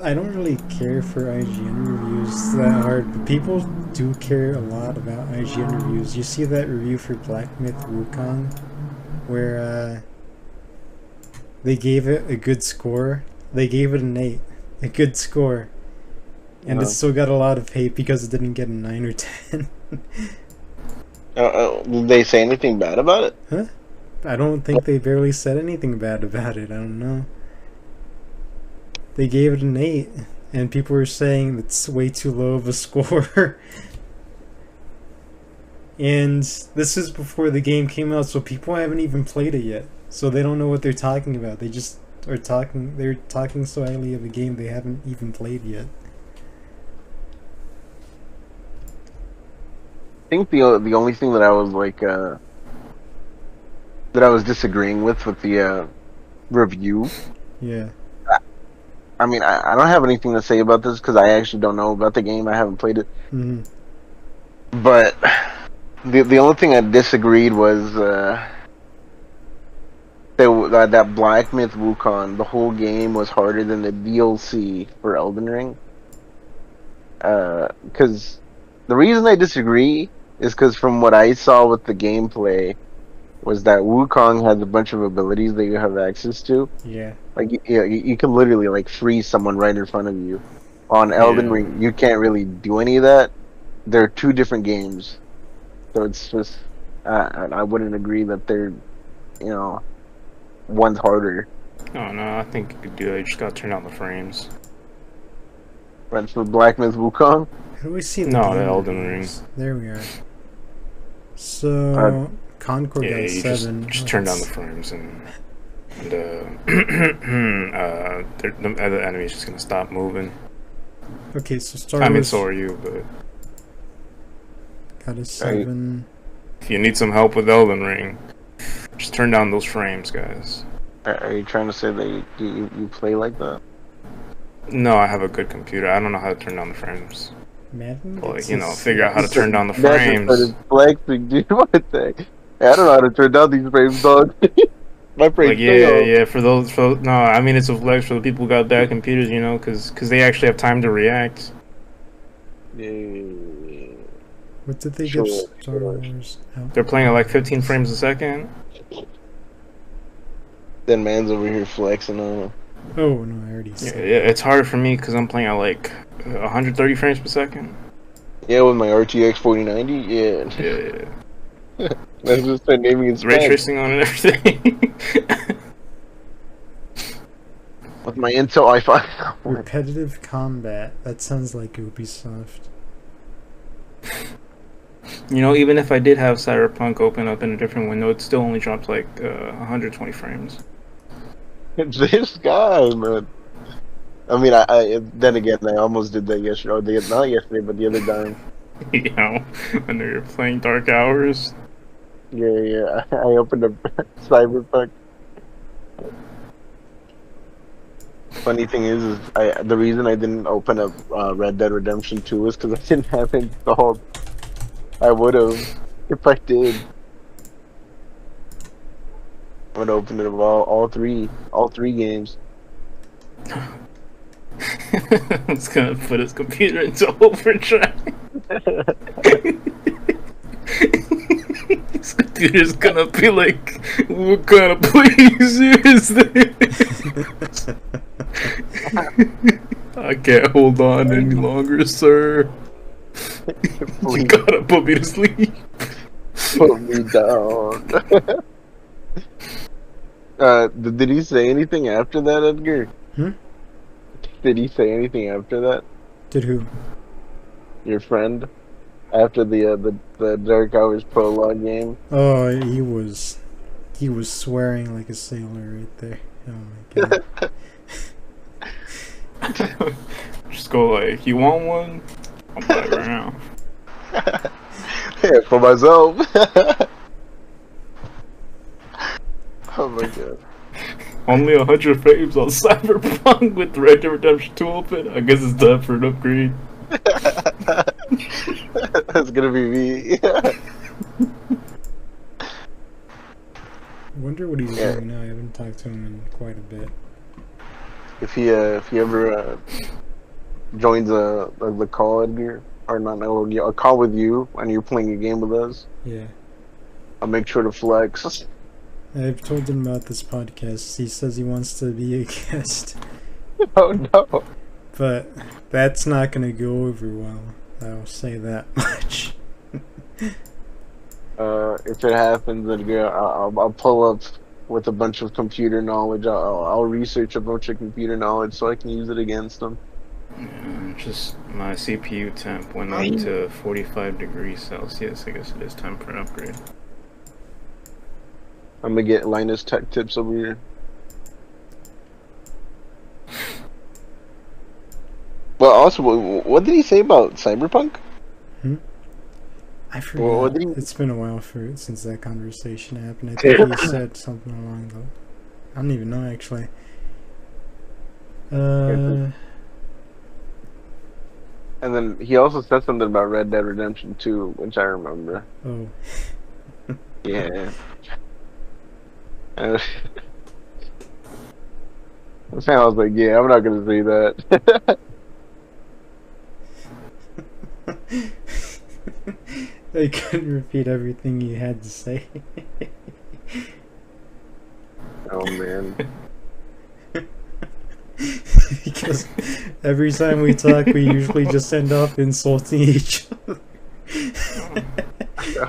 I don't really care for IGN reviews that hard, but people do care a lot about IGN reviews. You see that review for Black Myth Wukong, where they gave it a good score. They gave it an 8, a good score, and it still got a lot of hate because it didn't get a 9 or 10. Did they say anything bad about it? Huh? I don't think they barely said anything bad about it. I don't know. They gave it an 8, and people were saying it's way too low of a score. And this is before the game came out, so people haven't even played it yet. So they don't know what they're talking about. They just are talking. They're talking so highly of a game they haven't even played yet. I think the only thing that I was like that I was disagreeing with the review. Yeah. I mean, I don't have anything to say about this because I actually don't know about the game. I haven't played it. Mm-hmm. But the only thing I disagreed was that Black Myth Wukong, the whole game was harder than the DLC for Elden Ring. Because the reason I disagree is because from what I saw with the gameplay was that Wukong has a bunch of abilities that you have access to. Yeah. Like you can literally like freeze someone right in front of you. On Elden Ring, you can't really do any of that. They're two different games, so it's just I wouldn't agree that they're, one's harder. Oh no, I think you could do it. You just gotta turn down the frames. Right for Black Myth Wukong. How do we see the the game Elden reviews? Ring. There we are. So Concord Yeah, got you 7. just turn down the frames and the other enemy's just gonna stop moving. Okay, so Star Wars. I mean, so are you, but got a 7. if you need some help with Elden Ring, just turn down those frames, guys. Are you trying to say that you play like that? No, I have a good computer. I don't know how to turn down the frames. Madden. Well, figure out how to turn down the frames. Flexing, dude. What the heck? I don't know how to turn down these frames, dog. My frames. Yeah. No, I mean it's a flex for the people who got bad computers, because they actually have time to react. Yeah. What did they give Star Wars out? They're playing at like 15 frames a second. Then man's over here flexing on them. Oh no, I already said. Yeah, it's harder for me because I'm playing at like 130 frames per second. Yeah, with my RTX 4090. Yeah. Yeah. That's just start naming it. Ray tracing on it and everything. With my Intel i5. Repetitive combat. That sounds like Ubisoft. You know, even if I did have Cyberpunk open up in a different window, it still only drops like 120 frames. This guy, man. I mean, I then again, I almost did that yesterday. Or not yesterday, but the other time. You know, when you're playing Dark Hours. Yeah. I opened up Cyberpunk. Funny thing is the reason I didn't open up Red Dead Redemption 2 is because I didn't have it installed. I would have if I did. I would open it up all three games. It's gonna put his computer into overdrive. His computer's gonna be like, what kind of place is this? I can't hold on any longer, sir. You gotta put me to sleep. Put me down. Did he say anything after that, Edgar? Did he say anything after that? Did who? Your friend? After the Dark Hours prologue game? Oh, he was swearing like a sailor right there. Oh my god. Just go like, you want one? I'll buy it right now. Yeah, for myself. Oh my god. Only 100 frames on Cyberpunk with Red Dead Redemption 2 open. I guess it's time for an upgrade. That's gonna be me. I wonder what he's doing now. I haven't talked to him in quite a bit. If he ever joins the call, Edgar, or not, a call with you, and you're playing a game with us, Yeah. I'll make sure to flex. I've told him about this podcast. He says he wants to be a guest. Oh no. But that's not going to go over well. I'll say that much. If it happens, Edgar, I'll pull up with a bunch of computer knowledge. I'll research a bunch of computer knowledge so I can use it against them. Yeah, just my CPU temp went up to 45 degrees Celsius. I guess it is time for an upgrade. I'm gonna get Linus Tech Tips over here. Well, also, what did he say about Cyberpunk? I forgot. Well, what did he... It's been a while since that conversation happened. I think he said something along the... I don't even know, actually. And then he also said something about Red Dead Redemption 2, which I remember. Oh. Yeah. I was like, yeah, I'm not gonna say that. I couldn't repeat everything you had to say. Oh man. Because every time we talk, we usually just end up insulting each other.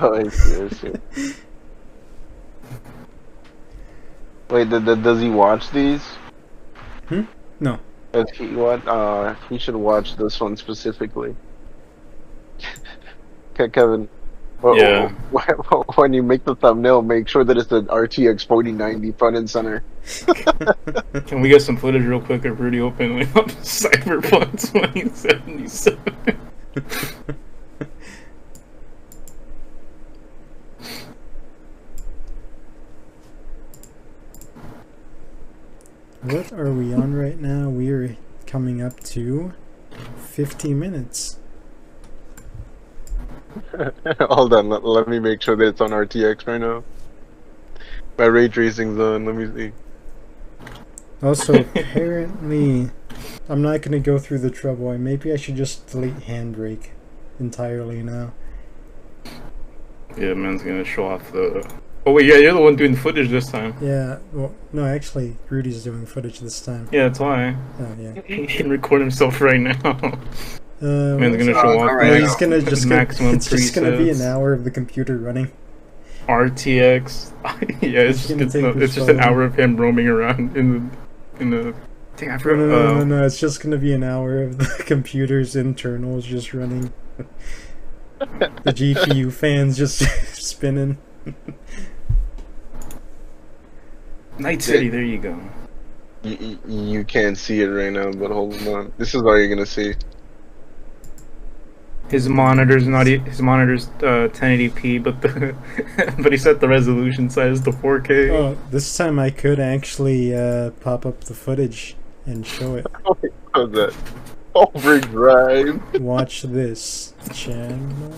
Oh, I see. Wait, does he watch these? No. Does he he should watch this one specifically. Okay, Kevin. Yeah. When you make the thumbnail, make sure that it's an RTX 4090 front and center. Can we get some footage real quick of Rudy opening up Cyberpunk 2077? What are we on right now? We are coming up to 50 minutes. Hold on, let me make sure that it's on RTX right now. My ray tracing's on, let me see. Also, apparently, I'm not going to go through the trouble. Maybe I should just delete Handbrake entirely now. Yeah, man's gonna show off the... Oh wait, yeah, you're the one doing footage this time. Yeah, well, no, actually, Rudy's doing footage this time. Yeah, that's why. Oh, yeah. He can record himself right now. Man's gonna show off no, he's gonna just maximum it's just gonna be an presets. hour of the computer running. RTX. Yeah, it's just an hour of him roaming around in the. Dang, I forgot. No, it's just gonna be an hour of the computer's internals just running. The GPU fans just spinning. Night City, there you go. You can't see it right now, but hold on. This is all you're gonna see. His monitor's 1080p, but the but he set the resolution size to 4K. Oh, this time I could actually pop up the footage and show it. How's that? Overdrive. Watch this channel.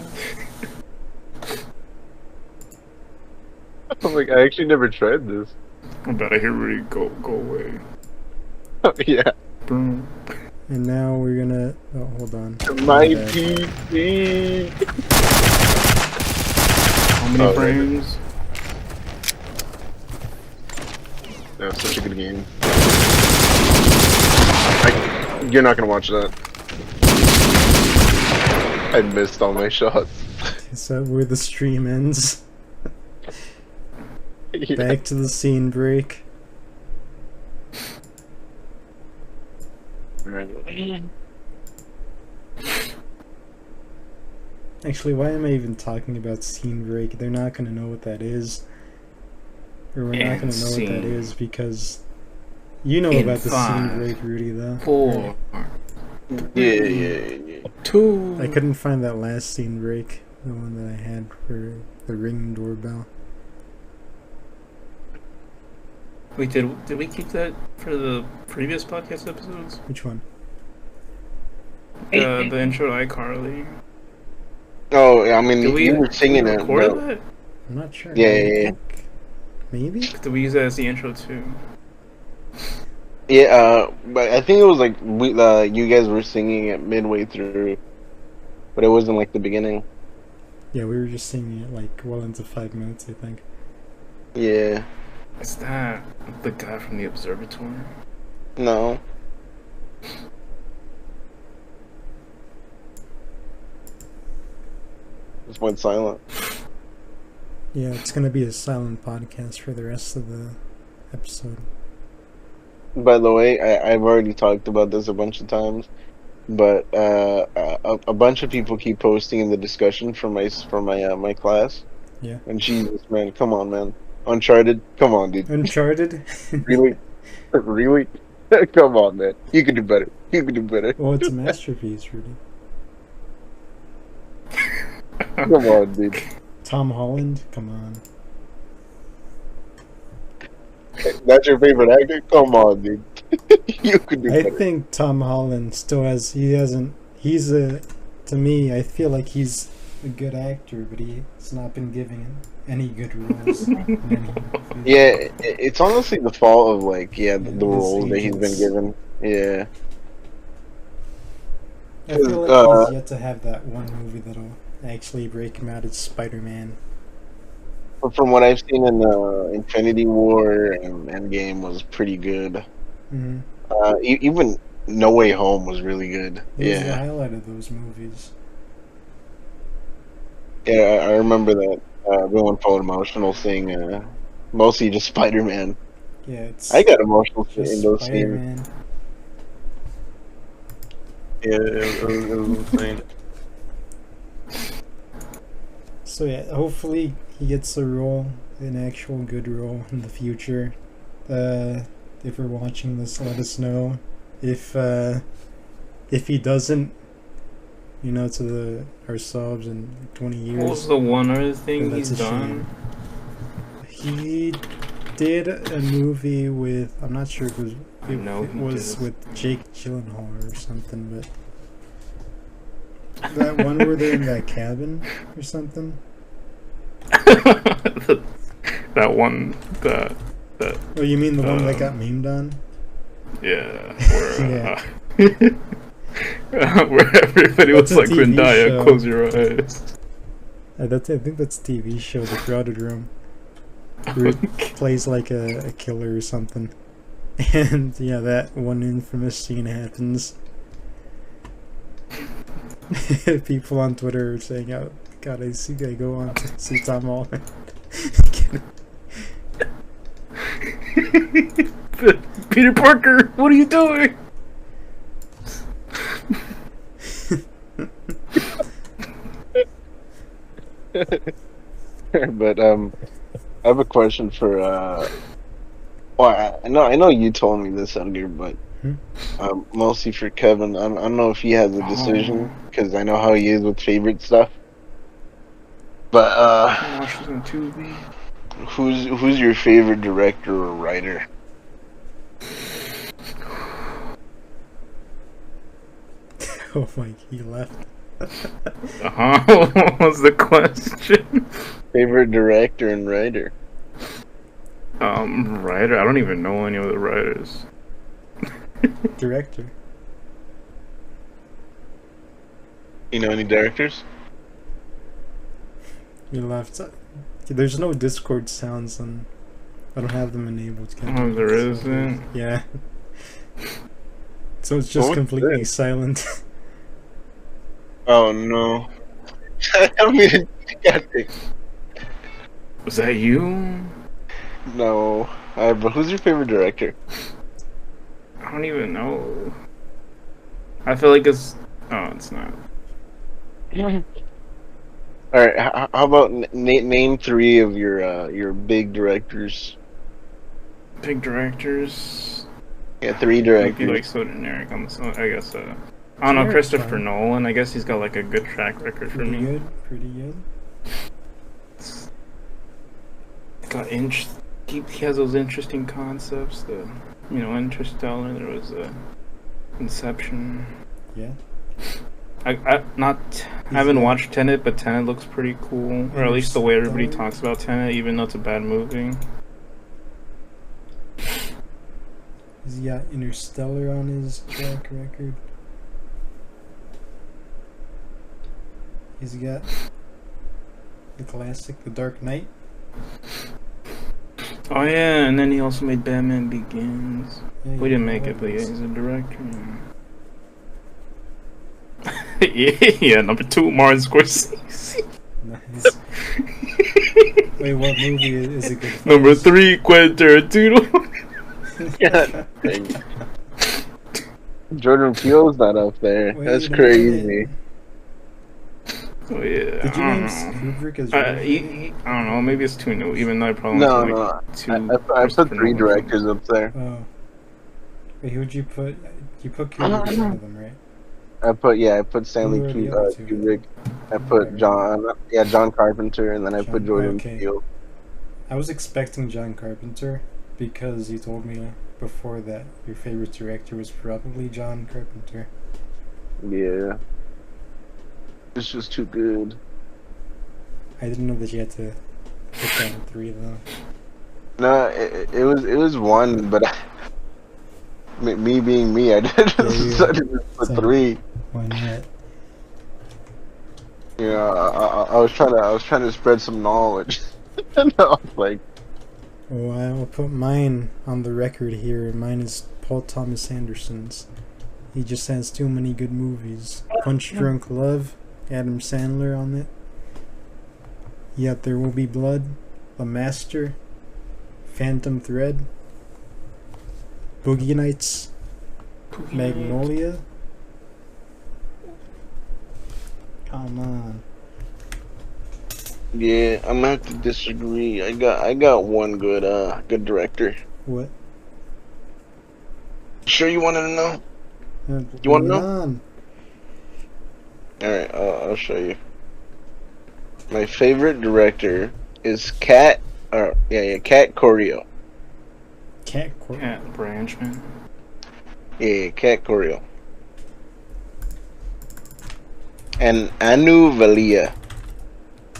I'm like, I actually never tried this. I'm about to hear Rudy go away. Yeah. Boom. And now we're gonna. Oh, hold on. My bad. PC. How many frames? That was such a good game. You're not gonna watch that. I missed all my shots. Is that where the stream ends? Yeah. Back to the scene break. Actually, why am I even talking about scene break? They're not gonna know what that is. Or we're not gonna know what that is because you know about the scene break, Rudy, though. 4. Yeah. 2. I couldn't find that last scene break, the one that I had for the Ring doorbell. Wait, did we keep that for the previous podcast episodes? Which one? The intro to iCarly. Oh, I mean, Did you were singing it. record But... that? I'm not sure. Yeah, I yeah, yeah. think maybe? Did we use that as the intro too? Yeah, but I think it was like you guys were singing it midway through, but it wasn't like the beginning. Yeah, we were just singing it like well into 5 minutes, I think. Yeah. Is that the guy from the observatory? No. Just went silent. Yeah, it's gonna be a silent podcast for the rest of the episode. By the way, I've already talked about this a bunch of times, but a bunch of people keep posting in the discussion for my class. Yeah. And Jesus, man, come on, man. Uncharted, come on, dude. Uncharted? Really, really, come on, man. You can do better. You can do better. Well, it's a masterpiece, Rudy. Come on, dude. Tom Holland? Come on. That's your favorite actor? Come on, dude. You could do I better. think Tom Holland still has. To me, I feel like he's a good actor, but he's not been given any good roles. in any movies. Yeah, it's honestly the fault of the roles that he's been agents. given. Yeah. I feel like he's yet to have that one movie that'll actually break him out as Spider-Man. But from what I've seen in Infinity War and Endgame was pretty good. Mm-hmm. Even No Way Home was really good. He was the Yeah. highlight of those movies. Yeah, I remember that. Everyone felt emotional seeing mostly just Spider-Man. Yeah, it's I got emotional just in those scenes. Spider-Man. Yeah, it was insane. So yeah, hopefully he gets a role, an actual good role in the future. If we're watching this, let us know. If he doesn't, to our subs in 20 years. What was the one other thing that's he's a done? He did a movie with, I'm not sure if it he was did. with Jake Gyllenhaal or something, but that one where they're in that cabin or something. That one, that Oh, you mean the one that got memed on? yeah, where everybody That's was a like, TV Zendaya, show. close your eyes. I think that's a TV show, The Crowded Room. Where he plays like a killer or something. And yeah, that one infamous scene happens. People on Twitter are saying, "Oh God, I go on to see Tom Holland." Peter Parker, what are you doing? But I have a question for well, I know you told me this, Edgar, but Hmm? mostly for Kevin. I don't know if he has a decision because I know how he is with favorite stuff. But Watch this on Tubi. who's your favorite director or writer? Oh my, he left. What was the question? Favorite director and writer? Writer? I don't even know any of the writers. Director. You know any directors? He left. There's no Discord sounds and I don't have them enabled. Oh, there isn't? Yeah. So it's just What's completely this? silent. Oh no! I mean, Was that you? no. But who's your favorite director? I don't even know. I feel like it's. Oh, it's not. All right. How about name three of your big directors? Big directors. Yeah, three Might directors. be like so generic. I guess. I don't know. Generic's Christopher fine. Nolan. I guess he's got like a good track record for Pretty me. good. Pretty good. Got he has those interesting concepts. Interstellar. There was Inception. Yeah. I haven't watched Tenet, but Tenet looks pretty cool, or at least the way everybody talks about Tenet, even though it's a bad movie. He's got Interstellar on his track record. He's got the classic, The Dark Knight. Oh yeah, and then he also made Batman Begins. Yeah, We didn't make it, but yeah, he's a director. Yeah, number 2, Martin Scorsese. Nice. Wait, what movie is it good? Number 3, Quentin Tarantino. Yeah. Jordan Peele's not up there. Wait That's a crazy. minute. Oh yeah, Did you I name don't know. Kubrick as I don't know. Maybe it's too new, even though I probably No, went to, no. like, 2 I put Christopher three Nolan directors up there. Oh. Wait, who'd you put? You put Kubrick as one of them, right? I put Stanley Who are the other two? Kubrick. I put John Carpenter, and then I put Jordan Okay. Peele. I was expecting John Carpenter because you told me before that your favorite director was probably John Carpenter. Yeah. It's just too good. I didn't know that you had to put down 3 though. No, it was one, but me being me, I decided to put So- 3. Why not? You know, I was trying to spread some knowledge. And I was like, Oh, I'll put mine on the record here. Mine is Paul Thomas Anderson's. He just has too many good movies. Punch Drunk Love, Adam Sandler on it. Yet There Will Be Blood, The Master, Phantom Thread, Boogie Nights, Magnolia. Come on. yeah, I'm gonna have to disagree. I got one good director. What? Sure, you wanted to know? You wanna know? On. All right, I'll show you. My favorite director is Cat Corio. Cat Court. Cat Branchman. Yeah, Cat Corio. And Anu Valia.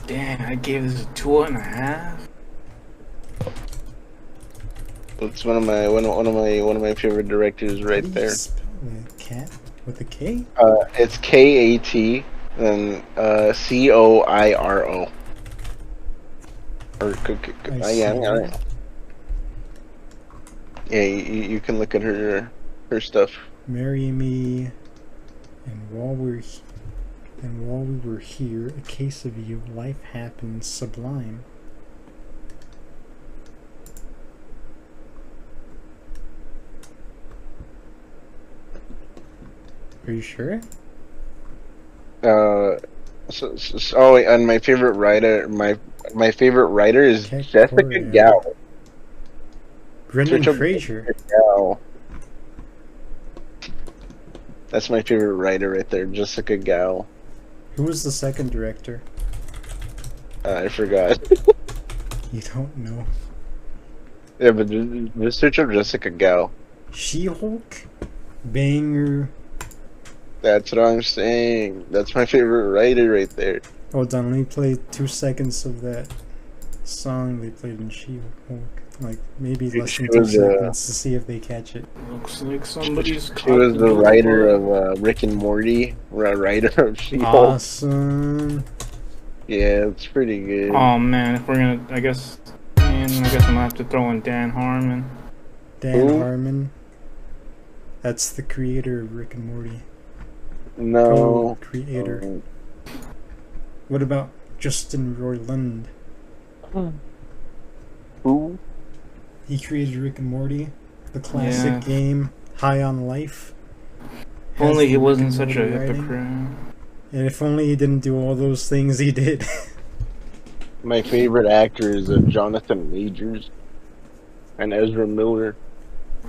Dang, I gave this a 2.5. It's one of my favorite directors How right do you there. spell that? Cat with a K? It's Kat, then Coiro. Or yeah, see. yeah. You can look at her stuff. Marry Me, and while we were here, A Case of You, Life Happens, Sublime. Are you sure? Oh, and my favorite writer, my favorite writer is Cat Jessica Coria. Gao. Brendan Search up Fraser. Jessica Gao. That's my favorite writer right there, Jessica Gao. Who was the second director? I forgot. You don't know. Yeah, but just search up Jessica Gao. She-Hulk? Banger. That's what I'm saying. That's my favorite writer right there. Hold on, let me play 2 seconds of that song they played in She-Hulk. Like, maybe less than 2 seconds to see if they catch it. Looks like somebody's. She was the writer of Rick and Morty, writer of She-Hulk. Awesome. Yeah, it's pretty good. Oh man, if we're gonna, I guess I'm gonna have to throw in Dan Harmon. Dan Who? Harmon. That's the creator of Rick and Morty. No. Co-creator. What about Justin Roiland? Who? He created Rick and Morty, the classic Yeah. game, High on Life. If only Has he the wasn't Rick and such a Morty writing. hypocrite. And if only he didn't do all those things he did. My favorite actor is Jonathan Majors and Ezra Miller.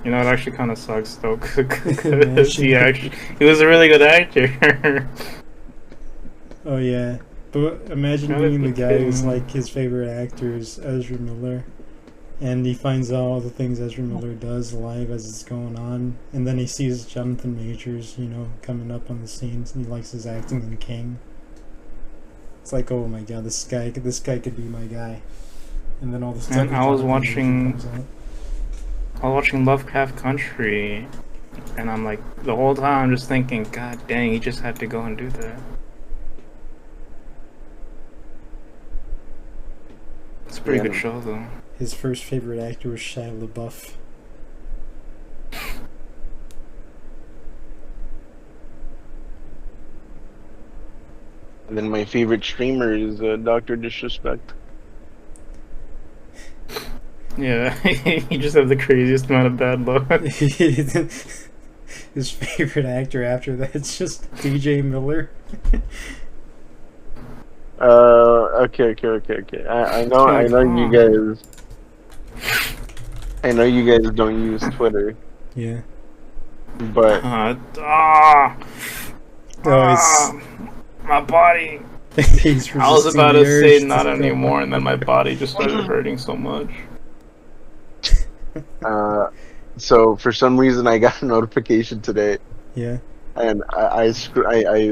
You know, it actually kind of sucks though, because he was a really good actor. Oh yeah. But imagine Jonathan being the guy who's Tatum. like his favorite actor is Ezra Miller. And he finds out all the things Ezra Miller does live as it's going on. And then he sees Jonathan Majors, you know, coming up on the scenes, and he likes his acting in King. It's like, oh my god, this guy could be my guy. And then all the stuff. Man, I was Jonathan Majors watching- comes out. I was watching Lovecraft Country, and I'm like, the whole time I'm just thinking, God dang, he just had to go and do that. It's a pretty Yeah. good show though. His first favorite actor was Shia LaBeouf. And then my favorite streamer is Dr. Disrespect. Yeah, he just has the craziest amount of bad luck. His favorite actor after that's just DJ Miller. Okay. I know you guys. I know you guys don't use Twitter, Yeah. but My body. He's I was resisting about the to urge say not go- anymore, and then my body just started hurting so much. so for some reason I got a notification today, Yeah. and I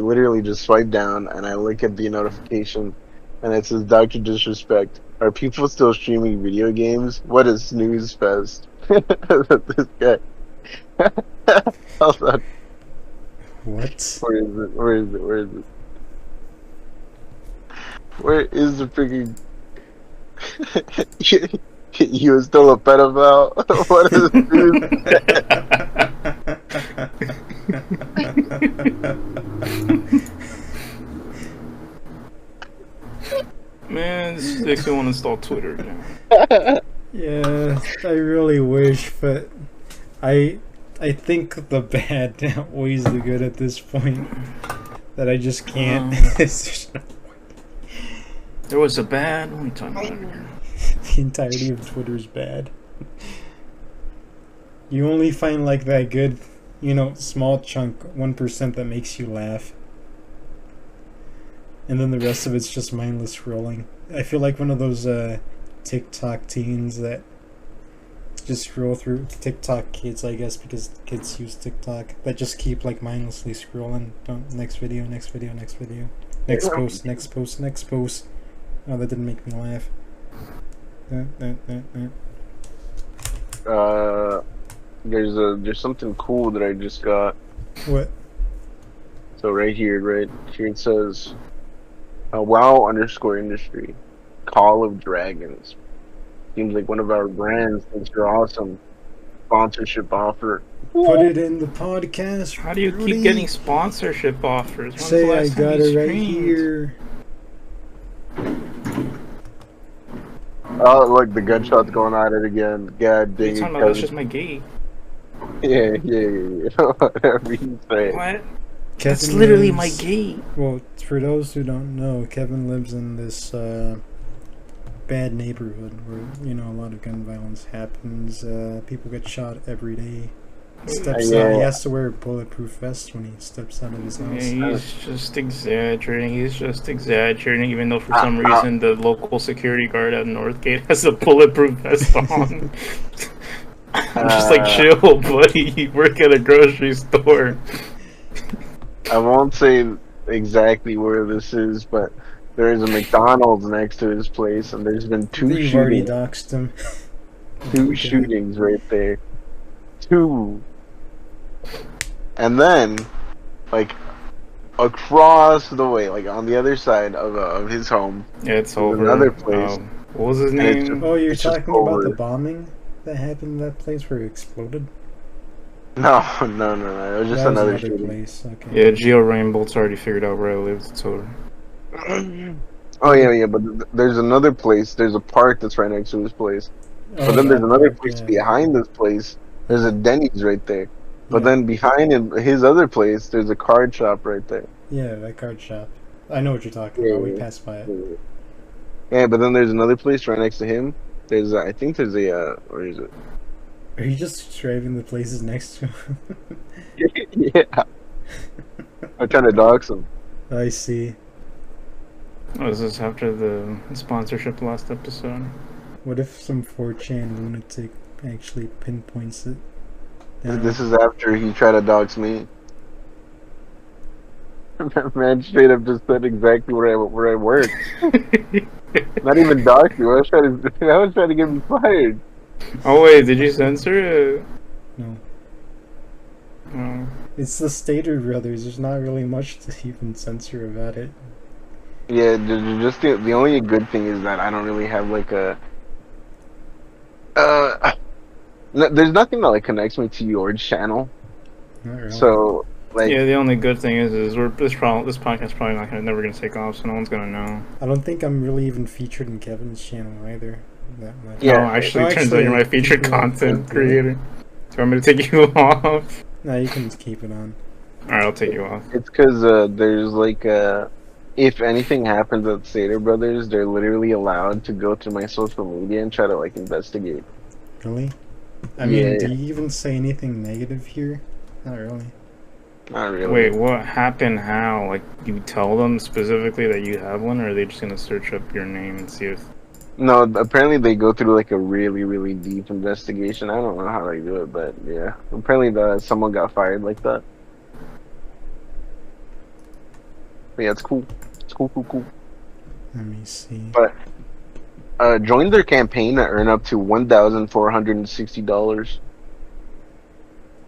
literally just swipe down and I look at the notification, and it says Dr. Disrespect. Are people still streaming video games? What a snooze fest! This guy. Hold on. What? Where is it? Where is the freaking? You were still a pedophile? What is Man, this makes me want to install Twitter again. Yeah, I really wish, but I think the bad outweighs the good at this point. That I just can't. It's just- There was a bad. What are you talking about here? the entirety of Twitter's bad. You only find like that good, you know, small chunk, 1% that makes you laugh. And then the rest of it's just mindless scrolling. I feel like one of those TikTok teens that just scroll through TikTok kids, I guess, because kids use TikTok, that just keep like mindlessly scrolling. Next video, next video, next video, next post, next post, next post. Oh, that didn't make me laugh. There's something cool that I just got. What? So right here it says, WoW_industry, Call of Dragons. Seems like one of our brands thinks you're awesome. Sponsorship offer. Put it in the podcast. How do you Rudy. keep getting sponsorship offers? When's the Say I last time got you it right streamed? here. Oh, look, the gunshot's going at it again. God What are dang you it, talking about? That's Kevin. just my gate. Yeah. Whatever you say. What? That's literally my lives- gate. Well, for those who don't know, Kevin lives in this bad neighborhood where, you know, a lot of gun violence happens. People get shot every day. He steps out. He has to wear a bulletproof vest when he steps out of his house. Yeah, he's just exaggerating. He's just exaggerating, even though for some reason the local security guard at Northgate has a bulletproof vest on. I'm just like, chill, buddy. You work at a grocery store. I won't say exactly where this is, but there is a McDonald's next to his place, and there's been two You've already shootings. doxed him. Two shootings right there. Two. And then, like, across the way, like on the other side of his home, Yeah, it's there's over. another place. What was his And it's name? Oh, you're It's just talking about the over. bombing that happened in that place where it exploded? No. It was just That was another shooting. place. Okay. Yeah, Geo Rainbolt's already figured out where I live. It's over. Oh yeah, but there's another place. There's a park that's right next to this place. Oh, But then there's that another part, place yeah. behind this place. There's a Denny's right there. But Yeah. then behind his other place, there's a card shop right there. Yeah, that card shop. I know what you're talking about. We passed by it. Yeah, but then there's another place right next to him. There's I think there's a where is it? Are you just describing the places next to him? Yeah. I'm trying to dox him. I see. Oh, is this after the sponsorship last episode? What if some 4chan lunatic actually pinpoints it? down? This is after he tried to dox me. Man, straight up just said exactly where I work. Not even dox me. I was trying to get me fired. Oh wait, did you censor it? No. Oh. It's the Stater Brothers. There's not really much to even censor about it. Yeah, just the only good thing is that I don't really have like a there's nothing that like connects me to your channel. Not really. So like Yeah, the only good thing is this podcast's probably never gonna take off, so no one's gonna know. I don't think I'm really even featured in Kevin's channel either. That much. Yeah. No, actually, No, it turns out you're my actually, featured people- content creator. Do you want me to take you off? No, you can just keep it on. Alright, I'll take you off. it's because there's like if anything happens at Sater Brothers, they're literally allowed to go to my social media and try to like investigate. Really? I mean, Yeah. do you even say anything negative here? Not really. Not really. Wait, what happened? How? Like, you tell them specifically that you have one, or are they just gonna search up your name and see if... No, apparently they go through like a really deep investigation. I don't know how they do it, but yeah. Apparently someone got fired like that. But yeah, it's cool. It's cool. Let me see. But join their campaign to earn up to $1,460.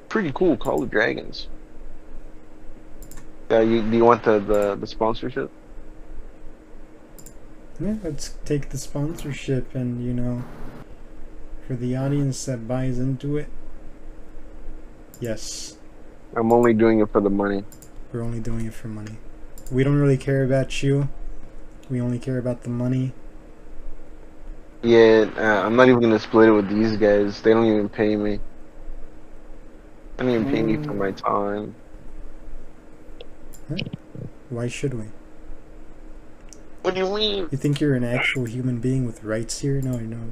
Pretty cool, Call of Dragons. Yeah, do you want the sponsorship? Yeah, let's take the sponsorship and, you know, for the audience that buys into it, yes, I'm only doing it for the money. we're only doing it for money. We don't really care about you. We only care about the money. Yeah, I'm not even gonna split it with these guys. They don't even pay me. They don't even pay me for my time. Why should we? What do you mean? You think you're an actual human being with rights here? No, you know.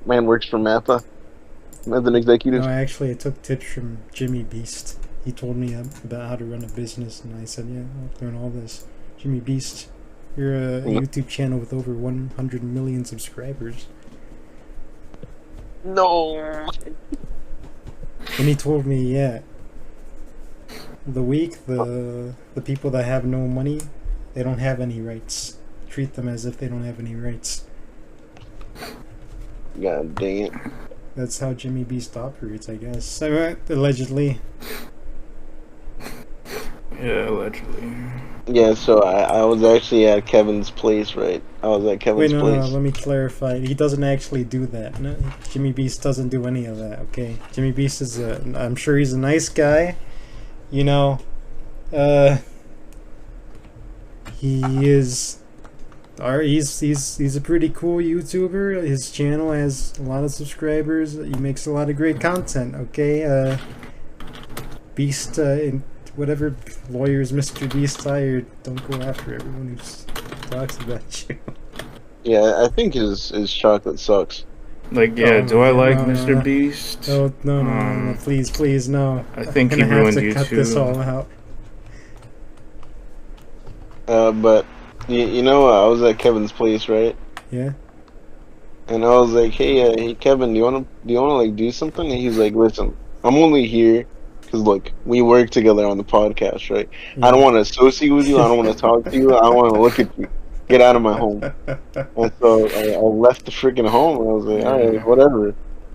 Man works for Matha. Matha Executive. No, actually, I took tips from Jimmy Beast. He told me about how to run a business, and I said, yeah, I'll learn all this. Jimmy Beast, you're a YouTube channel with over 100 million subscribers. No. And he told me, yeah, the weak, the people that have no money, they don't have any rights. Treat them as if they don't have any rights. God dang it. That's how Jimmy Beast operates, I guess. Allegedly. Yeah, allegedly. Yeah, so I was actually at Kevin's place, right? I was at Kevin's Wait, no, place. let me clarify. He doesn't actually do that. No, Jimmy Beast doesn't do any of that, okay? Jimmy Beast is I'm sure he's a nice guy. You know, he is... He's a pretty cool YouTuber. His channel has a lot of subscribers. He makes a lot of great content, okay? Beast, whatever lawyers Mr. Beast hired, don't go after everyone who talks about you. Yeah, I think his chocolate sucks. Like, yeah, Oh, do I like no, Mr. no. Beast? Oh, no, please, no. I think I'm he gonna have ruined to you cut too. this all out. But you know, I was at Kevin's place, right? Yeah? And I was like, hey, Kevin, do you wanna like do something? And he's like, listen, I'm only here because like we work together on the podcast, right? I don't want to associate with you. I don't want to talk to you. I don't want to look at you. Get out of my home. And so I left the freaking home. And I was like, all right, whatever.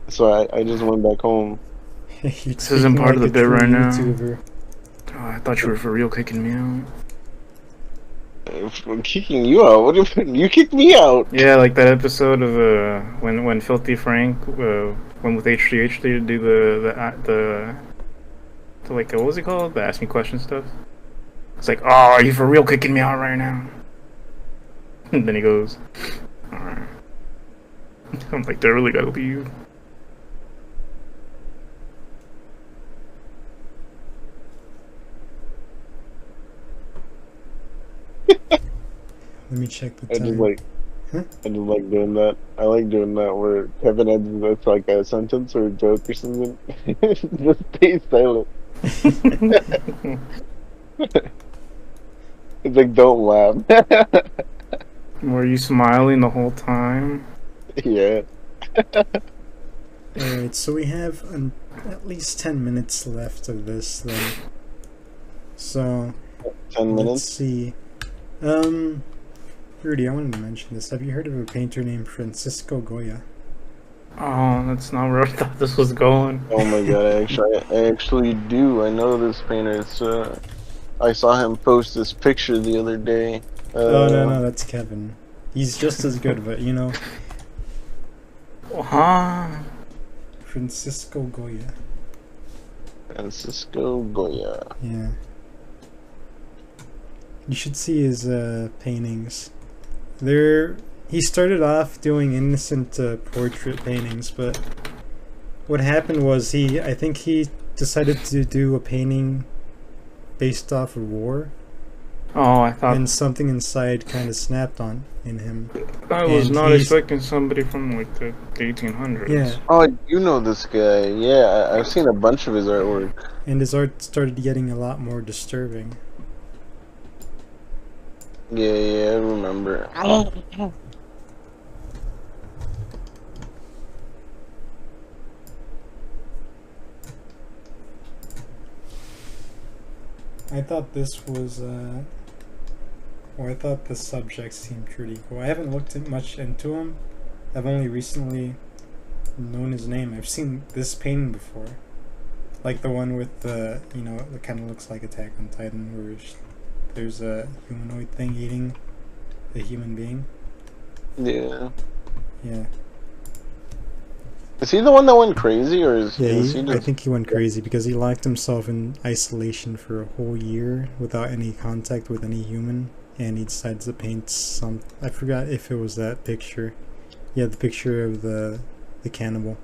So I just went back home. This isn't part of the bit right now. YouTuber. Oh, I thought you were for real kicking me out. I'm kicking you out. What do you mean? You kicked me out? Yeah, like that episode of when Filthy Frank went with H3H3 to do the like what was it called? The Ask Me Question stuff. It's like, oh, are you for real kicking me out right now? And then he goes, alright. I'm like, they really gotta leave. Let me check the I time. just like doing that. I like doing that where Kevin ends with like a sentence or a joke or something. Just stay silent. It's like, don't laugh. Were you smiling the whole time? Yeah. Alright, so we have at least 10 minutes left of this then. So, 10 let's minutes. see. Rudy, I wanted to mention this. Have you heard of a painter named Francisco Goya? Oh, that's not where I thought this was going. Oh my god, I actually do. I know this painter. It's I saw him post this picture the other day. Oh, no, that's Kevin. He's just as good, but you know. Huh? Francisco Goya. Francisco Goya. Yeah. You should see his paintings. He started off doing innocent portrait paintings, but what happened was I think he decided to do a painting based off of war, Oh, I thought and something inside kind of snapped on in him. I was and not he's- expecting somebody from like the 1800s. Yeah, Oh, you know this guy. Yeah, I've seen a bunch of his artwork. and his art started getting a lot more disturbing. Yeah, I remember. I thought this was, I thought the subject seemed pretty cool. I haven't looked much into him. I've only recently known his name. I've seen this painting before. Like the one with the, it kind of looks like Attack on Titan, where there's a humanoid thing eating a human being. Yeah. Yeah. Is he the one that went crazy, or is he I just... think he went crazy because he locked himself in isolation for a whole year without any contact with any human, and he decided to paint some. I forgot if it was that picture. Yeah, the picture of the cannibal.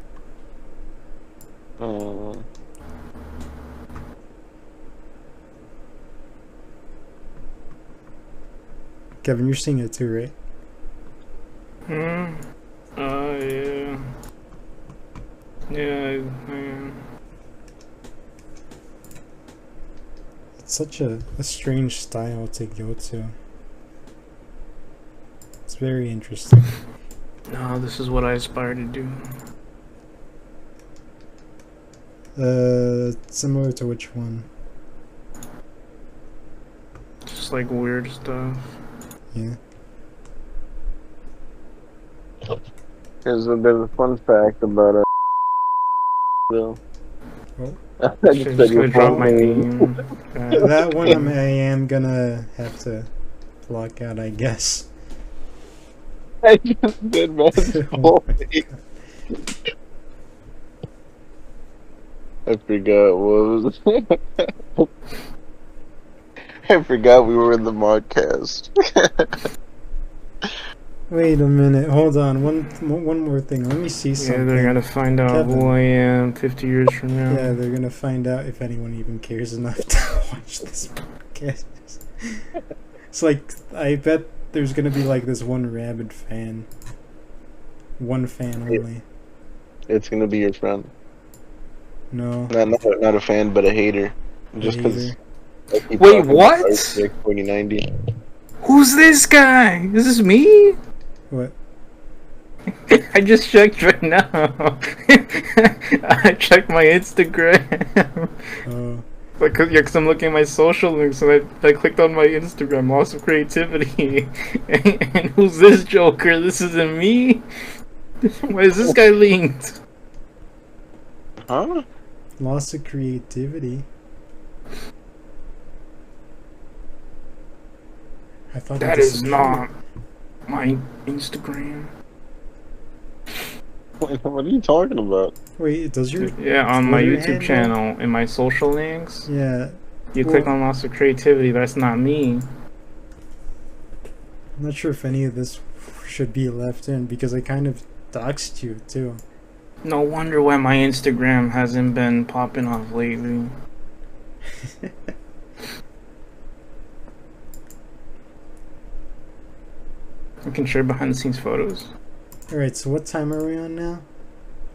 Kevin, you're seeing it too, right? Yeah. Yeah, I am. It's such a strange style to go to. It's very interesting. No, this is what I aspire to do. Similar to which one? Just like weird stuff. Yeah. There's a fun fact about Bill. Oh. I Just gonna drop my name. That one I am gonna have to block out, I guess. I just did, man. Oh my I forgot what was. I forgot we were in the modcast. Wait a minute. Hold on. One more thing. Let me see Yeah, something. they're gonna find out Kevin. who I am 50 years from now. Yeah, they're gonna find out if anyone even cares enough to watch this podcast. It's like, I bet there's gonna be like this one rabid fan. One fan only. It's gonna be your friend. No. Not a fan, but a hater. Just because. Hater. Wait, what? 2090. Who's this guy? Is this me? What? I just checked right now. I checked my Instagram. Oh. Because I'm looking at my social links, and I clicked on my Instagram, Loss of Creativity. And who's this joker? This isn't me? Why is this guy linked? Huh? Loss of creativity. I thought That this is was- not my Instagram. What are you talking about? Wait, does your... Yeah, on my Twitter YouTube handle? channel, in my social links, Yeah, you Well- click on Loss of Creativity, that's not me. I'm not sure if any of this should be left in, because I kind of doxed you, too. No wonder why my Instagram hasn't been popping off lately. I can share behind the scenes photos. Alright, so what time are we on now?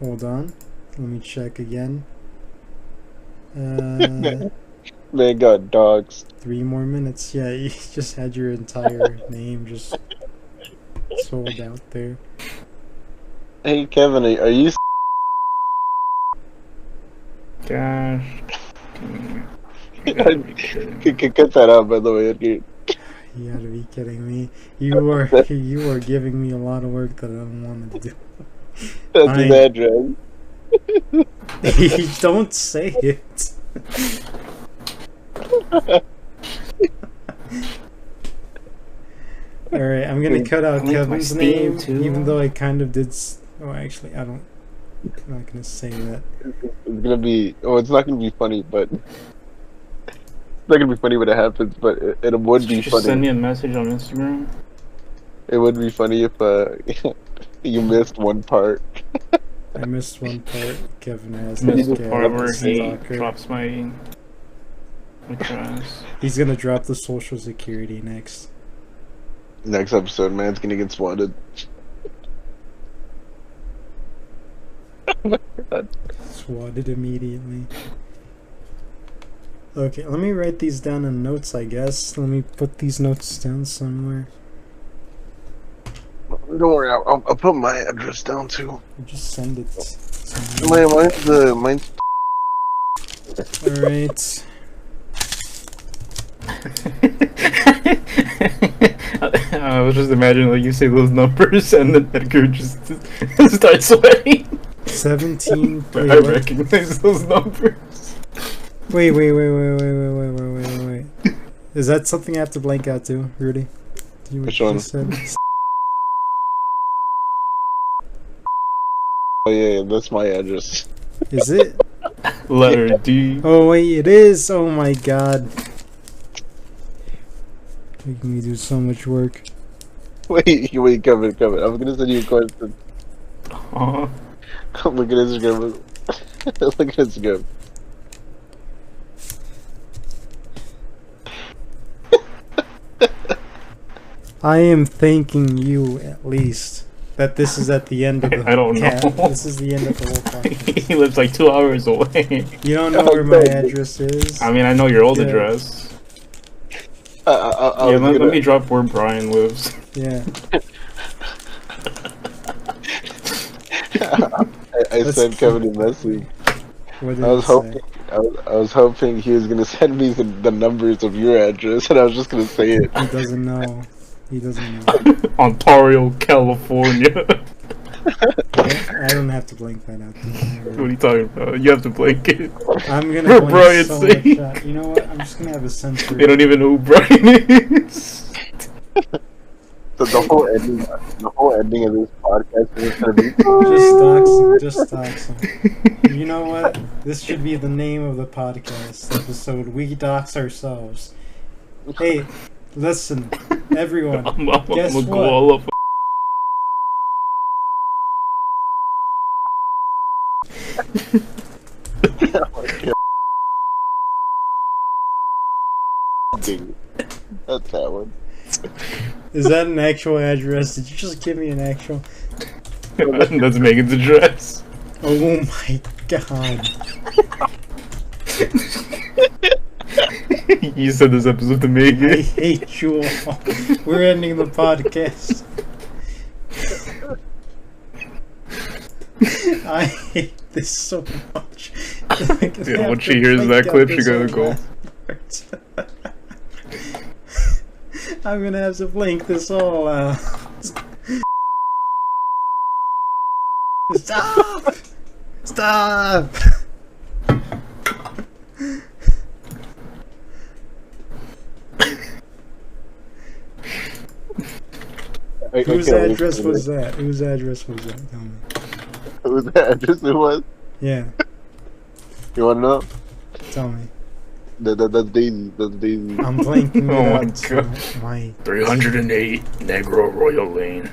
Hold on. Let me check again. They got dogs. 3 more minutes. Yeah, you just had your entire name just sold out there. Hey Kevin, are you? Gosh. Cut that out, by the way. Dude. You gotta be kidding me. You are giving me a lot of work that I don't want to do. That's Fine. his address. Don't say it. Alright, I'm gonna cut out Link my Kevin's Steam, name, too. even though I kind of did. Oh, actually, I'm not gonna say that. It's gonna be. Oh, it's not gonna be funny, but it's not gonna be funny when it happens. But it would be Just funny. send me a message on Instagram. It would be funny if you missed one part. I missed one part. Kevin has Missed his the part where he stalker. drops my address. He's gonna drop the social security next. Next episode, man's gonna get swatted. Swatted immediately. Okay, let me write these down in notes, I guess. Let me put these notes down somewhere. Don't worry, I'll put my address down too. Or just send it somewhere. Mine's. Alright. I was just imagining like you say those numbers and then Edgar just starts sweating. 17. Wait, I what? recognize those numbers. Wait. Is that something I have to blank out too, Rudy? You Which you one? just said? Oh yeah, that's my address. Is it? Letter D. Oh wait, it is! Oh my god. Making me do so much work. Wait, Kevin. I'm gonna send you a question. Aw. Look at Instagram. Look at Instagram. I am thanking you at least that this is at the end of the I don't know. This is the end of the whole podcast. He lives like 2 hours away. You don't know where my address is? I mean, I know your old Yeah. address. I Yeah, was let gonna- me drop where Brian lives. Yeah. I sent Kevin a message. What did I was it say? hoping. I was hoping he was gonna send me the numbers of your address, and I was just gonna say it. He doesn't know. He doesn't know. Ontario, California. I don't have to blank that out. What are you talking about? You have to blank it. I'm gonna For blank Brian's so sake. much out. You know what? I'm just gonna have a censor. They don't even know who Brian is. So the whole ending of this podcast is just gonna be. Just dox him. You know what? This should be the name of the podcast episode. We dox ourselves. Hey, listen, everyone. I'm Guess gonna go what? all up. Dude, that's that one. Is that an actual address? Did you just give me an actual? That's Megan's address. Oh my god. You said this episode to Megan. I hate you all. We're ending the podcast. I hate this so much. Yeah, when she hears that clip, she's gonna go. I'm gonna have to blink this all out. Stop! Stop! Whose address was that? Whose address was that? Tell me. Whose address it was? Yeah, You wanna know? tell me. That's Daisy. That's Daisy. I'm blanking it Oh my out. So God. my 308 Negro Royal Lane.